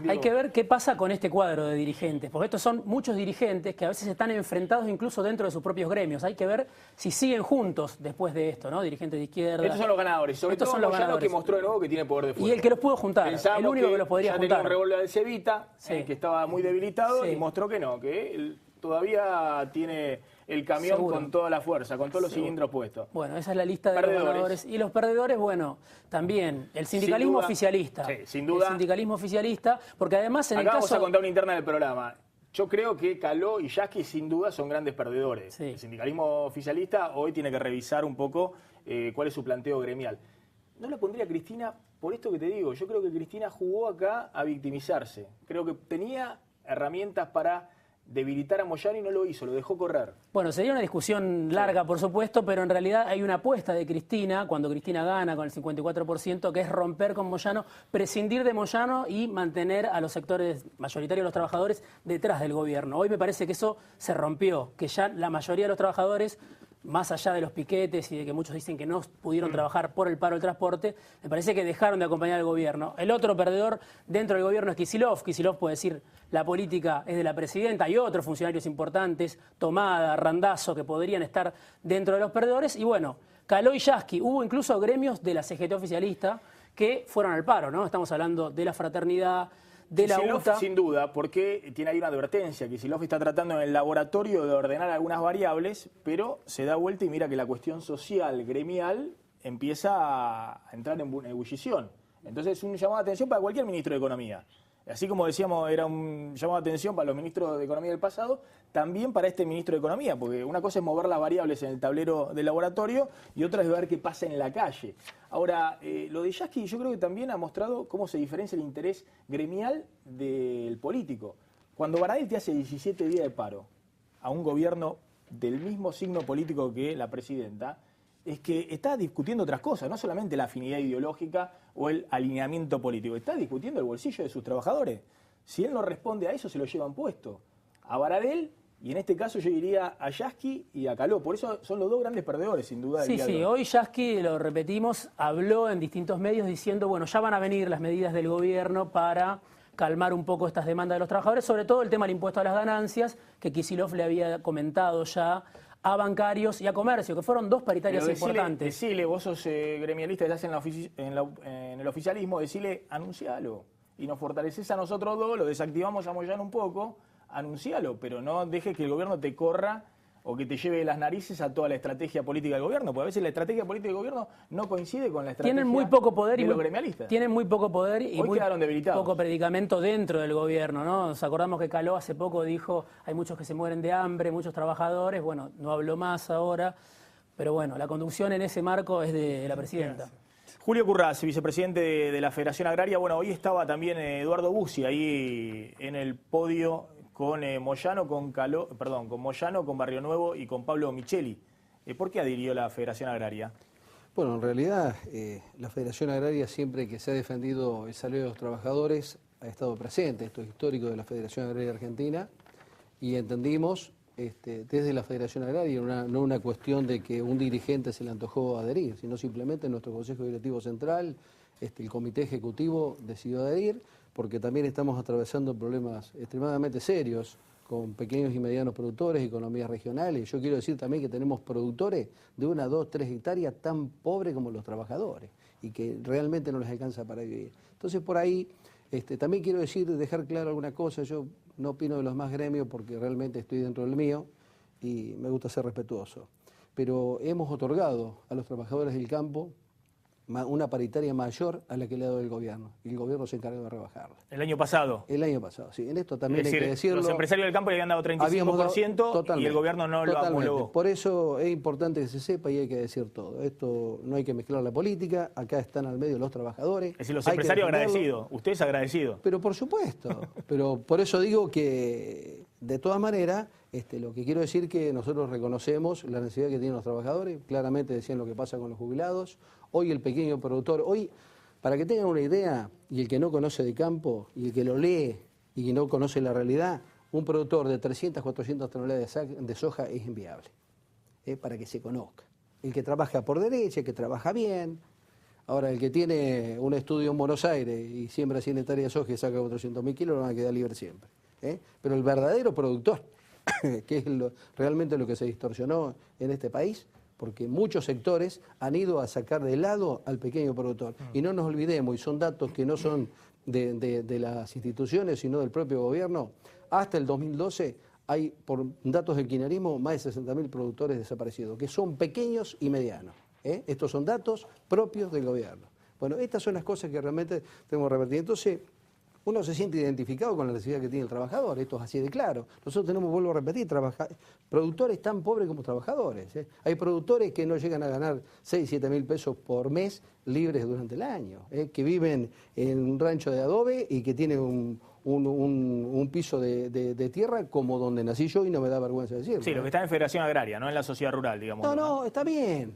Hay que ver qué pasa con este cuadro de dirigentes, porque estos son muchos dirigentes que a veces están enfrentados incluso dentro de sus propios gremios. Hay que ver si siguen juntos después de esto, ¿no? Dirigentes de izquierda. Estos son los ganadores, sobre todo Moyano, que mostró de nuevo que tiene poder de fuego. Y el que los pudo juntar, el único que los podría juntar. Tenía un revólver de Cevita, que estaba muy debilitado, y mostró que no, que él todavía tiene el camión con toda la fuerza, con todos los cilindros puestos. Bueno, esa es la lista de los ganadores. Y los perdedores, bueno, también el sindicalismo oficialista. Sí, sin duda. El sindicalismo oficialista, porque además en el caso... Vamos a contar una interna del programa. Yo creo que Caló y Yasky sin duda son grandes perdedores. Sí. El sindicalismo oficialista hoy tiene que revisar un poco cuál es su planteo gremial. No lo pondría Cristina por esto que te digo. Yo creo que Cristina jugó acá a victimizarse. Creo que tenía herramientas para debilitar a Moyano y no lo hizo, lo dejó correr. Bueno, sería una discusión larga, por supuesto, pero en realidad hay una apuesta de Cristina, cuando Cristina gana con el 54%, que es romper con Moyano, prescindir de Moyano y mantener a los sectores mayoritarios de los trabajadores detrás del gobierno. Hoy me parece que eso se rompió, que ya la mayoría de los trabajadores, más allá de los piquetes y de que muchos dicen que no pudieron trabajar por el paro del transporte, me parece que dejaron de acompañar al gobierno. El otro perdedor dentro del gobierno es Kicillof. Kicillof puede decir la política es de la presidenta. Hay otros funcionarios importantes, Tomada, Randazzo, que podrían estar dentro de los perdedores. Y bueno, Caló y Yasky. Hubo incluso gremios de la CGT oficialista que fueron al paro, ¿no? Estamos hablando de la fraternidad, de la UTA. Sin duda, porque tiene ahí una advertencia. Kicillof está tratando en el laboratorio de ordenar algunas variables, pero se da vuelta y mira que la cuestión social, gremial, empieza a entrar en ebullición. Entonces es un llamado de atención para cualquier ministro de Economía. Así como decíamos, era un llamado de atención para los ministros de Economía del pasado, también para este ministro de Economía, porque una cosa es mover las variables en el tablero del laboratorio y otra es ver qué pasa en la calle. Ahora, lo de Yasky yo creo que también ha mostrado cómo se diferencia el interés gremial del político. Cuando Baradel te hace 17 días de paro a un gobierno del mismo signo político que la presidenta, es que está discutiendo otras cosas, no solamente la afinidad ideológica o el alineamiento político, está discutiendo el bolsillo de sus trabajadores. Si él no responde a eso, se lo llevan puesto. A Baradel, y en este caso yo diría a Yasky y a Caló. Por eso son los dos grandes perdedores, sin duda. Sí, hoy Yasky, lo repetimos, habló en distintos medios diciendo, bueno, ya van a venir las medidas del gobierno para calmar un poco estas demandas de los trabajadores, sobre todo el tema del impuesto a las ganancias, que Kicillof le había comentado ya a bancarios y a comercio, que fueron dos paritarias importantes. Decile, vos sos gremialista, estás en el oficialismo, decile, anuncialo. Y nos fortaleces a nosotros dos, lo desactivamos a Moyano un poco, anuncialo, pero no dejes que el gobierno te corra o que te lleve las narices a toda la estrategia política del gobierno, porque a veces la estrategia política del gobierno no coincide con la estrategia tienen muy poco poder de los gremialistas. Tienen muy poco poder y hoy muy quedaron debilitados. Poco predicamento dentro del gobierno, ¿no? Nos acordamos que Caló hace poco dijo, hay muchos que se mueren de hambre, muchos trabajadores, bueno, no habló más ahora, pero bueno, la conducción en ese marco es de la presidenta. Julio Currás, vicepresidente de la Federación Agraria, bueno, hoy estaba también Eduardo Bussi ahí en el podio con Moyano, con Moyano, con Barrio Nuevo y con Pablo Micheli. ¿Por qué adhirió la Federación Agraria? Bueno, en realidad la Federación Agraria siempre que se ha defendido el salario de los trabajadores ha estado presente. Esto es histórico de la Federación Agraria Argentina y entendimos desde la Federación Agraria, no una cuestión de que un dirigente se le antojó adherir, sino simplemente nuestro Consejo Directivo Central, el Comité Ejecutivo decidió adherir, porque también estamos atravesando problemas extremadamente serios con pequeños y medianos productores, economías regionales. Yo quiero decir también que tenemos productores de 1, 2, 3 hectáreas tan pobres como los trabajadores y que realmente no les alcanza para vivir. Entonces por ahí también quiero dejar claro alguna cosa. Yo no opino de los más gremios porque realmente estoy dentro del mío y me gusta ser respetuoso. Pero hemos otorgado a los trabajadores del campo una paritaria mayor a la que le ha dado el gobierno. Y el gobierno se encargó de rebajarla. ¿El año pasado? El año pasado, sí. En esto también hay que decirlo. Los empresarios del campo le habían dado 35% y el gobierno no lo homologó. Por eso es importante que se sepa y hay que decir todo. Esto no hay que mezclar la política. Acá están al medio los trabajadores. Es decir, los empresarios agradecidos. Usted es agradecido. Pero por supuesto. Pero por eso digo que, de todas maneras, lo que quiero decir que nosotros reconocemos la necesidad que tienen los trabajadores. Claramente decían lo que pasa con los jubilados. Hoy el pequeño productor, para que tengan una idea, y el que no conoce de campo, y el que lo lee y que no conoce la realidad, un productor de 300, 400 toneladas de soja es inviable, para que se conozca. El que trabaja por derecha, el que trabaja bien. Ahora, el que tiene un estudio en Buenos Aires y siembra 100 hectáreas de soja y saca 400.000 kilos, lo van a quedar libre siempre. Pero el verdadero productor, que es realmente lo que se distorsionó en este país, porque muchos sectores han ido a sacar de lado al pequeño productor. Y no nos olvidemos, y son datos que no son de las instituciones, sino del propio gobierno, hasta el 2012 hay, por datos del kirchnerismo, más de 60.000 productores desaparecidos, que son pequeños y medianos. Estos son datos propios del gobierno. Bueno, estas son las cosas que realmente tenemos que revertir. Entonces, uno se siente identificado con la necesidad que tiene el trabajador, esto es así de claro. Nosotros tenemos, vuelvo a repetir, productores tan pobres como trabajadores. Hay productores que no llegan a ganar 6, 7 mil pesos por mes libres durante el año, que viven en un rancho de adobe y que tienen un piso de tierra como donde nací yo y no me da vergüenza decirlo. Sí, lo que está en Federación Agraria, no en la sociedad rural, digamos. No, está bien,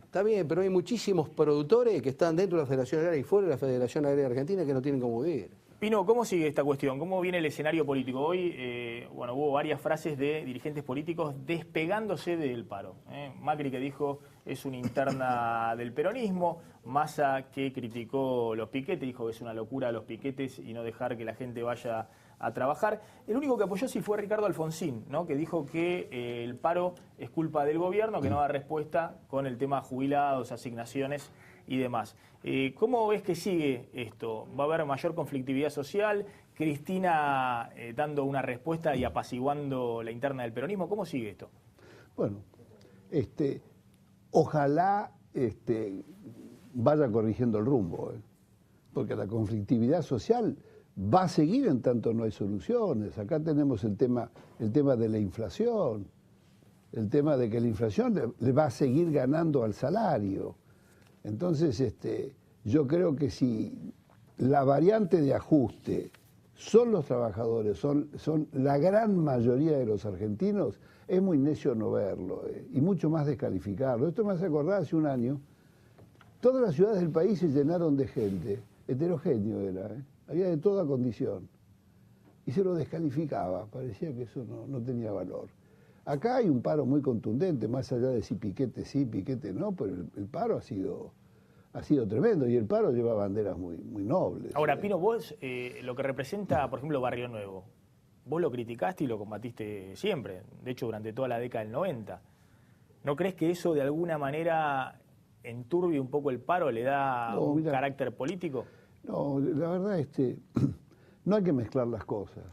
pero hay muchísimos productores que están dentro de la Federación Agraria y fuera de la Federación Agraria Argentina que no tienen cómo vivir. Pino, ¿cómo sigue esta cuestión? ¿Cómo viene el escenario político? Hoy, hubo varias frases de dirigentes políticos despegándose del paro. Macri que dijo es una interna del peronismo, Massa que criticó los piquetes, dijo que es una locura los piquetes y no dejar que la gente vaya a trabajar. El único que apoyó sí fue Ricardo Alfonsín, ¿no? Que dijo que el paro es culpa del gobierno, que no da respuesta con el tema jubilados, asignaciones y demás. ¿Cómo ves que sigue esto? ¿Va a haber mayor conflictividad social? ¿Cristina dando una respuesta y apaciguando la interna del peronismo? ¿Cómo sigue esto? Bueno, ojalá vaya corrigiendo el rumbo, porque la conflictividad social va a seguir en tanto no hay soluciones. Acá tenemos el tema de la inflación, el tema de que la inflación le va a seguir ganando al salario. Entonces, yo creo que si la variante de ajuste son los trabajadores, son la gran mayoría de los argentinos, es muy necio no verlo y mucho más descalificarlo. Esto me hace acordar hace un año, todas las ciudades del país se llenaron de gente, heterogéneo era, había de toda condición, y se lo descalificaba, parecía que eso no tenía valor. Acá hay un paro muy contundente, más allá de si piquete sí, piquete no, pero el paro ha sido tremendo y el paro lleva banderas muy nobles. Ahora, Pino, vos lo que representa, por ejemplo, Barrio Nuevo, vos lo criticaste y lo combatiste siempre, de hecho durante toda la década del 90. ¿No crees que eso de alguna manera enturbie un poco el paro, le da un carácter político? No, la verdad no hay que mezclar las cosas.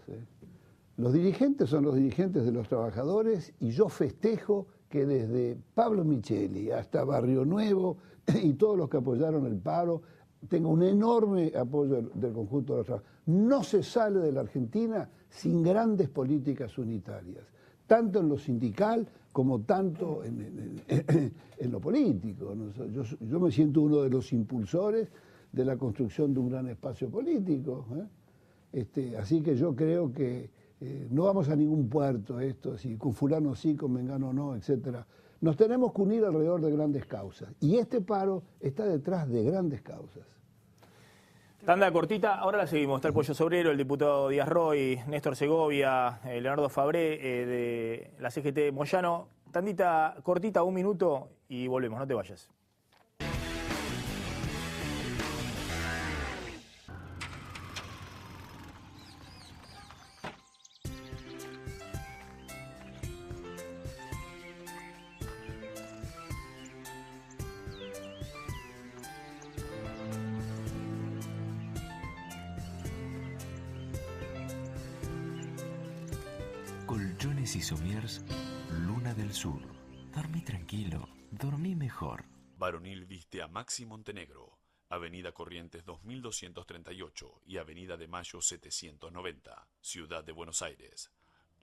Los dirigentes son los dirigentes de los trabajadores y yo festejo que desde Pablo Micheli hasta Barrio Nuevo y todos los que apoyaron el paro, tenga un enorme apoyo del conjunto de los trabajadores. No se sale de la Argentina sin grandes políticas unitarias, tanto en lo sindical como tanto en lo político. Yo me siento uno de los impulsores de la construcción de un gran espacio político. Así que yo creo que no vamos a ningún puerto si con fulano sí, con mengano no, etcétera. Nos tenemos que unir alrededor de grandes causas. Y este paro está detrás de grandes causas. Tanda cortita, ahora la seguimos. Está el Pollo Sobrero, el diputado Díaz Roy, Néstor Segovia, Leonardo Fabré de la CGT Moyano. Tandita cortita, 1 minuto y volvemos, no te vayas. Colchones y somiers, Luna del Sur. Dormí tranquilo, dormí mejor. Varonil viste a Maxi Montenegro, Avenida Corrientes 2238 y Avenida de Mayo 790, Ciudad de Buenos Aires.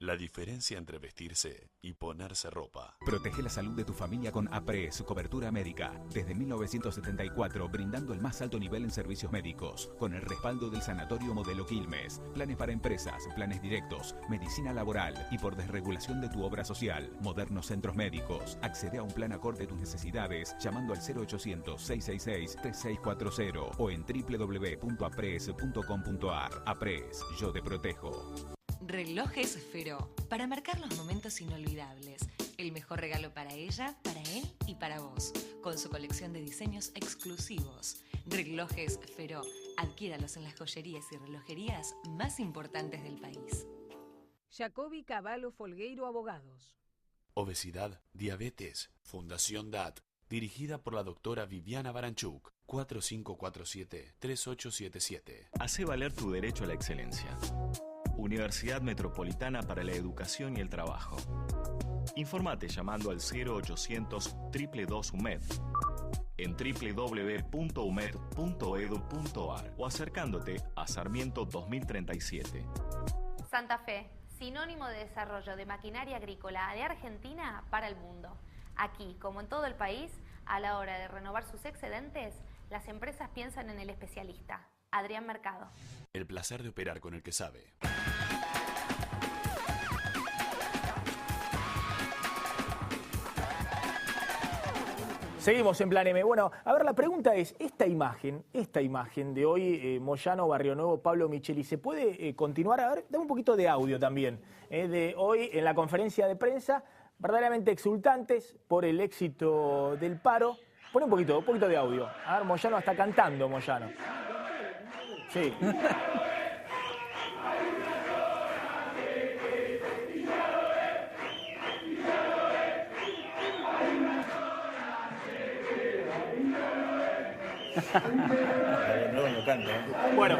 La diferencia entre vestirse y ponerse ropa. Protege la salud de tu familia con APRES, cobertura médica. Desde 1974, brindando el más alto nivel en servicios médicos. Con el respaldo del Sanatorio Modelo Quilmes. Planes para empresas, planes directos, medicina laboral y por desregulación de tu obra social. Modernos centros médicos. Accede a un plan acorde a tus necesidades llamando al 0800-666-3640 o en www.apres.com.ar. APRES, yo te protejo. Relojes Feró, para marcar los momentos inolvidables. El mejor regalo para ella, para él y para vos. Con su colección de diseños exclusivos. Relojes Feró, adquiéralos en las joyerías y relojerías más importantes del país. Jacobi Cavallo Folgueiro Abogados. Obesidad, diabetes, Fundación DAT, dirigida por la doctora Viviana Baranchuk, 4547-3877. Hace valer tu derecho a la excelencia. Universidad Metropolitana para la Educación y el Trabajo. Informate llamando al 0800 222 UMED en www.umed.edu.ar o acercándote a Sarmiento 2037. Santa Fe, sinónimo de desarrollo de maquinaria agrícola de Argentina para el mundo. Aquí, como en todo el país, a la hora de renovar sus excedentes, las empresas piensan en el especialista, Adrián Mercado. El placer de operar con el que sabe. Seguimos en Plan M. Bueno, a ver, la pregunta es, esta imagen de hoy, Moyano, Barrio Nuevo, Pablo Micheli, ¿se puede continuar? A ver, dame un poquito de audio también, de hoy en la conferencia de prensa, verdaderamente exultantes por el éxito del paro. Pon un poquito de audio. A ver, Moyano hasta cantando, Moyano. Sí. No canta. Bueno,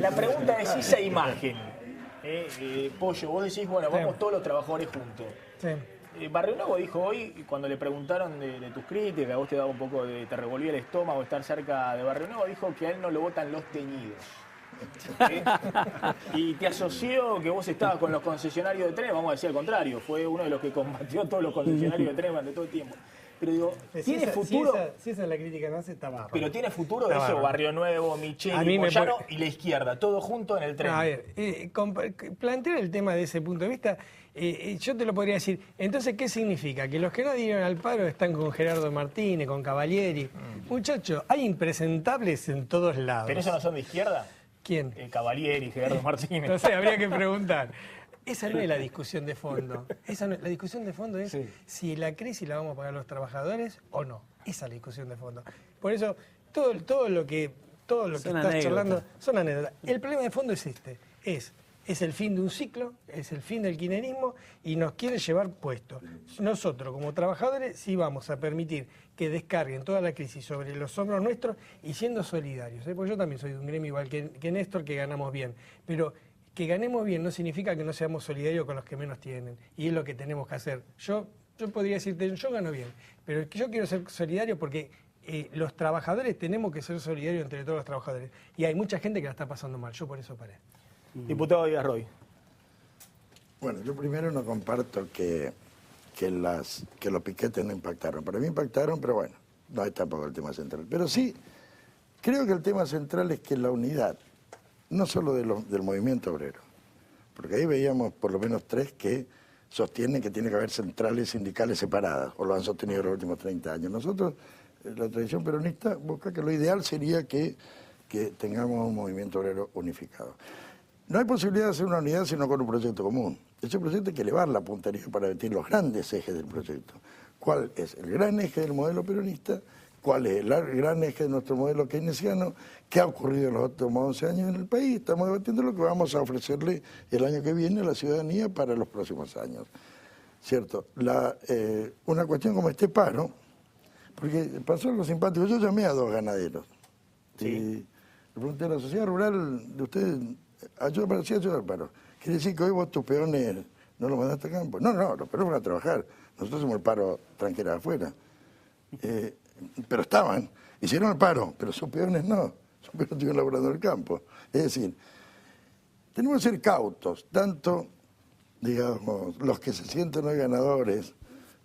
la pregunta es esa imagen. Pollo, vos decís, bueno, vamos todos los trabajadores juntos. Sí. Barrio Nuevo dijo hoy, cuando le preguntaron de tus críticas, a vos te daba un poco te revolvía el estómago estar cerca de Barrio Nuevo, dijo que a él no lo votan los teñidos. Y te asoció que vos estabas con los concesionarios de trenes, vamos a decir al contrario, fue uno de los que combatió todos los concesionarios de trenes durante todo el tiempo. Pero digo, ¿tiene futuro? Si esa es la crítica no hace, está barro. Pero ¿tiene futuro eso? Barrio Nuevo, Micheli, Moyano y la izquierda, todo junto en el tren. A ver, plantear el tema de ese punto de vista, yo te lo podría decir. Entonces, ¿qué significa? Que los que no dieron al paro están con Gerardo Martínez, con Cavalieri. Muchachos, hay impresentables en todos lados. ¿Pero esos no son de izquierda? ¿Quién? Cavalieri, Gerardo Martínez. No sé, habría que preguntar. Esa no es la discusión de fondo. La discusión de fondo es si la crisis la vamos a pagar los trabajadores o no. Esa es la discusión de fondo. Por eso, todo lo que estás charlando son anécdotas. El problema de fondo es este. Es el fin de un ciclo, es el fin del kirchnerismo y nos quiere llevar puesto. Nosotros, como trabajadores, sí vamos a permitir que descarguen toda la crisis sobre los hombros nuestros y siendo solidarios. Porque yo también soy de un gremio igual que Néstor, que ganamos bien. Pero que ganemos bien no significa que no seamos solidarios con los que menos tienen. Y es lo que tenemos que hacer. Yo podría decirte, yo gano bien, pero yo quiero ser solidario porque los trabajadores tenemos que ser solidarios entre todos los trabajadores. Y hay mucha gente que la está pasando mal. Yo por eso paré. Diputado Díaz Roy. Bueno, yo primero no comparto que los piquetes no impactaron. Para mí impactaron, pero bueno, no es tampoco el tema central. Pero sí, creo que el tema central es que la unidad, no solo del movimiento obrero, porque ahí veíamos por lo menos 3 que sostienen que tiene que haber centrales sindicales separadas, o lo han sostenido los últimos 30 años. Nosotros, la tradición peronista busca que lo ideal sería que tengamos un movimiento obrero unificado. No hay posibilidad de hacer una unidad sino con un proyecto común. Ese proyecto hay que elevar la puntería para definir los grandes ejes del proyecto. ¿Cuál es el gran eje del modelo peronista? ¿Cuál es el gran eje de nuestro modelo keynesiano? ¿Qué ha ocurrido en los últimos 11 años en el país? Estamos debatiendo lo que vamos a ofrecerle el año que viene a la ciudadanía para los próximos años. ¿Cierto? Una cuestión como este paro, porque pasó algo simpático. Yo llamé a 2 ganaderos. Sí. Y le pregunté a la sociedad rural de ustedes, ayuda al paro. ¿Quiere decir que hoy vos tus peones no los mandaste al campo? No, los peones van a trabajar. Nosotros hacemos el paro tranquera afuera. Pero hicieron el paro, pero sus peones no. Sus peones estuvieron laburando en el campo. Es decir, tenemos que ser cautos, tanto, digamos, los que se sienten hoy ganadores,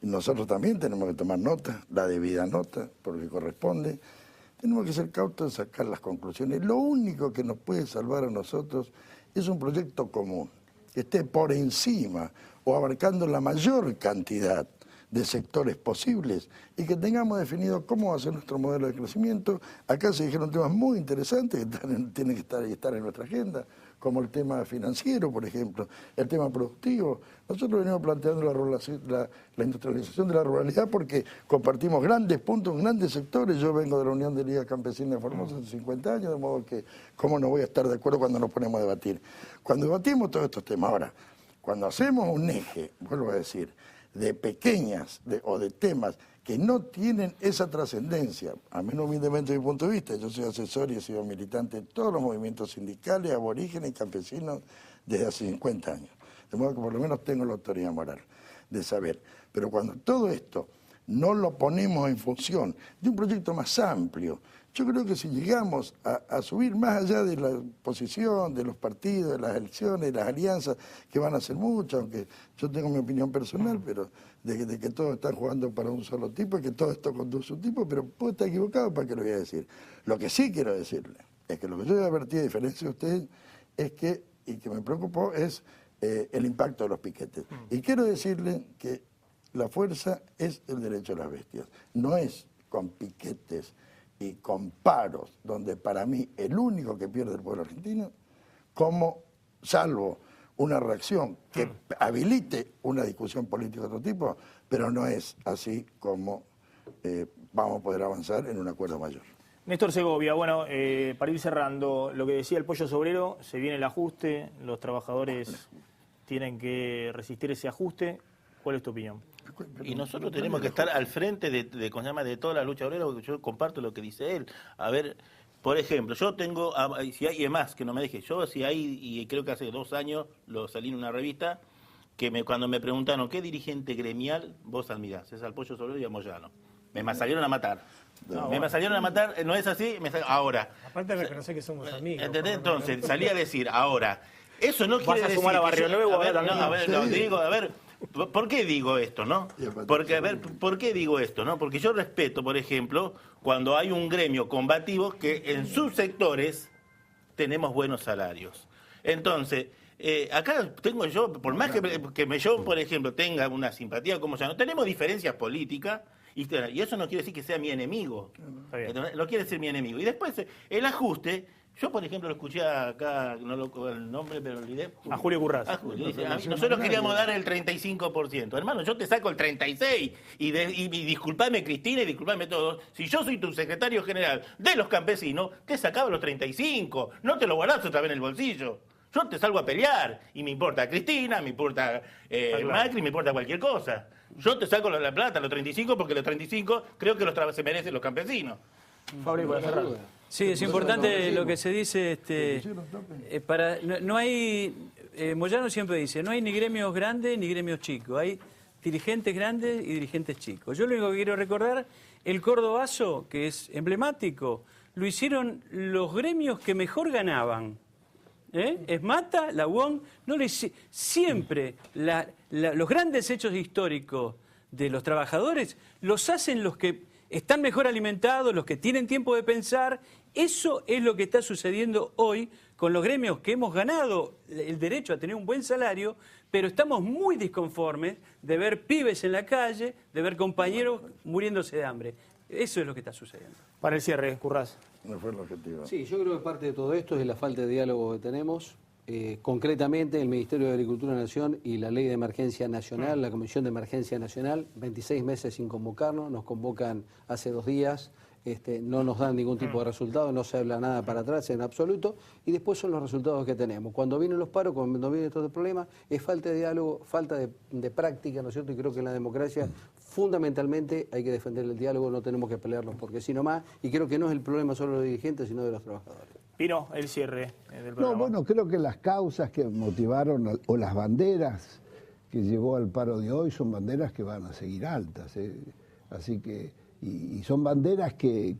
y nosotros también tenemos que tomar nota, la debida nota, porque corresponde. Tenemos que ser cautos en sacar las conclusiones. Lo único que nos puede salvar a nosotros es un proyecto común, que esté por encima o abarcando la mayor cantidad de sectores posibles y que tengamos definido cómo va a ser nuestro modelo de crecimiento. Acá se dijeron temas muy interesantes que tienen que estar en nuestra agenda, como el tema financiero, por ejemplo, el tema productivo. Nosotros venimos planteando la industrialización de la ruralidad porque compartimos grandes puntos, grandes sectores. Yo vengo de la Unión de Liga Campesina de Formosa hace 50 años, de modo que cómo no voy a estar de acuerdo cuando nos ponemos a debatir. Cuando debatimos todos estos temas, ahora, cuando hacemos un eje, vuelvo a decir, de pequeñas o de temas que no tienen esa trascendencia, a menos humildemente de mi punto de vista, yo soy asesor y he sido militante de todos los movimientos sindicales, aborígenes y campesinos desde hace 50 años. De modo que por lo menos tengo la autoridad moral de saber. Pero cuando todo esto no lo ponemos en función de un proyecto más amplio, yo creo que si llegamos a subir más allá de la posición, de los partidos, de las elecciones, de las alianzas, que van a ser muchas, aunque yo tengo mi opinión personal, pero de que todos están jugando para un solo tipo y que todo esto conduce a un tipo, pero puedo estar equivocado, ¿para qué lo voy a decir? Lo que sí quiero decirle es que lo que yo he advertido, a diferencia de ustedes, es que, y que me preocupó, es el impacto de los piquetes. Y quiero decirle que la fuerza es el derecho de las bestias, no es con piquetes y con paros, donde para mí el único que pierde el pueblo argentino, como salvo una reacción que habilite una discusión política de otro tipo, pero no es así como vamos a poder avanzar en un acuerdo mayor. Néstor Segovia, bueno, para ir cerrando, lo que decía el Pollo Sobrero, se viene el ajuste, los trabajadores tienen que resistir ese ajuste. ¿Cuál es tu opinión? Y nosotros tenemos que estar al frente de toda la lucha obrera, porque yo comparto lo que dice él. A ver, por ejemplo, yo tengo, si hay, y más, que no me deje, yo si hay, y creo que hace 2 años lo salí en una revista, que cuando me preguntaron qué dirigente gremial vos admirás, es al Pollo Sobrero y a Moyano. Me salieron a matar. Salieron a matar, ¿no es así? Ahora. Aparte de reconocer que somos amigos. ¿Entendés? Entonces, salí a decir, ahora, eso no quiere decir... ¿Vas a sumar a Barrio Nuevo? A ver, ¿por qué digo esto, no? Porque, a ver, ¿por qué digo esto, no? Porque yo respeto, por ejemplo, cuando hay un gremio combativo que en sus sectores tenemos buenos salarios. Entonces, acá tengo yo, por más que yo, por ejemplo, tenga una simpatía como ya no tenemos diferencias políticas, y eso no quiere decir que sea mi enemigo. No quiere ser mi enemigo. Y después, el ajuste, yo por ejemplo lo escuché acá, no lo el nombre, pero lo olvidé. A Julio Curraz. Nosotros queríamos dar el 35%. Hermano, yo te saco el 36%. Y disculpame Cristina y disculpame todos. Si yo soy tu secretario general de los campesinos, te sacaba los 35%. No te lo guardás otra vez en el bolsillo. Yo te salgo a pelear. Y me importa Cristina, me importa Macri, me importa cualquier cosa. Yo te saco la plata, los 35, porque los 35 creo que se merecen los campesinos. Fabri, para cerrar. Sí, es importante lo que se dice. No hay, Moyano siempre dice, no hay ni gremios grandes ni gremios chicos. Hay dirigentes grandes y dirigentes chicos. Yo lo único que quiero recordar, el cordobazo, que es emblemático, lo hicieron los gremios que mejor ganaban. Esmata, la UON, siempre los grandes hechos históricos de los trabajadores los hacen los que están mejor alimentados, los que tienen tiempo de pensar. Eso es lo que está sucediendo hoy con los gremios que hemos ganado el derecho a tener un buen salario, pero estamos muy disconformes de ver pibes en la calle, de ver compañeros muriéndose de hambre. Eso es lo que está sucediendo. Para el cierre, Curraz. No fue el objetivo. Sí, yo creo que parte de todo esto es la falta de diálogo que tenemos. Concretamente, el Ministerio de Agricultura de la Nación y la Ley de Emergencia Nacional, la Comisión de Emergencia Nacional, 26 meses sin convocarnos, nos convocan hace 2 días, no nos dan ningún tipo de resultado, no se habla nada para atrás en absoluto, y después son los resultados que tenemos. Cuando vienen los paros, cuando vienen estos problemas, es falta de diálogo, falta de práctica, ¿no es cierto? Y creo que en la democracia fundamentalmente hay que defender el diálogo, no tenemos que pelearnos porque si no más, y creo que no es el problema solo de los dirigentes, sino de los trabajadores. Pino, el cierre del programa. No, bueno, creo que las causas que motivaron, o las banderas que llevó al paro de hoy, son banderas que van a seguir altas. Así que, y son banderas que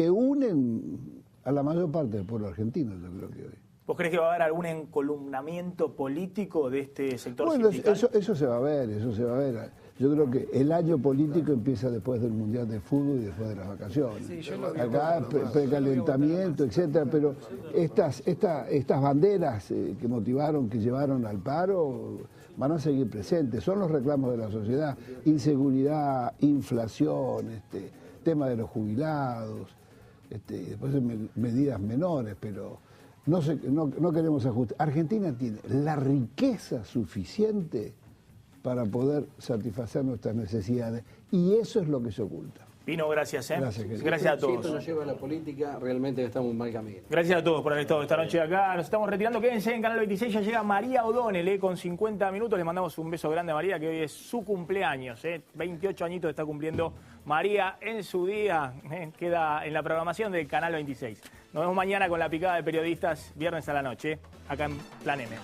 unen a la mayor parte del pueblo argentino, yo creo que hoy. ¿Vos crees que va a haber algún encolumnamiento político de este sector bueno, sindical? Eso se va a ver, eso se va a ver. Yo creo que el año político empieza después del Mundial de Fútbol y después de las vacaciones. Sí, acá precalentamiento, etcétera, pero estas banderas que motivaron, que llevaron al paro, van a seguir presentes. Son los reclamos de la sociedad: inseguridad, inflación, tema de los jubilados, después medidas menores, pero no queremos ajustar. Argentina tiene la riqueza suficiente para poder satisfacer nuestras necesidades, y eso es lo que se oculta. Pino, gracias. Gracias a todos. Si esto nos lleva a la política, realmente estamos en mal camino. Gracias a todos por haber estado esta noche acá. Nos estamos retirando. Quédense en Canal 26. Ya llega María O'Donnell con 50 minutos. Le mandamos un beso grande a María, que hoy es su cumpleaños. 28 añitos está cumpliendo María en su día. Queda en la programación de Canal 26. Nos vemos mañana con la picada de periodistas, viernes a la noche, acá en Plan M.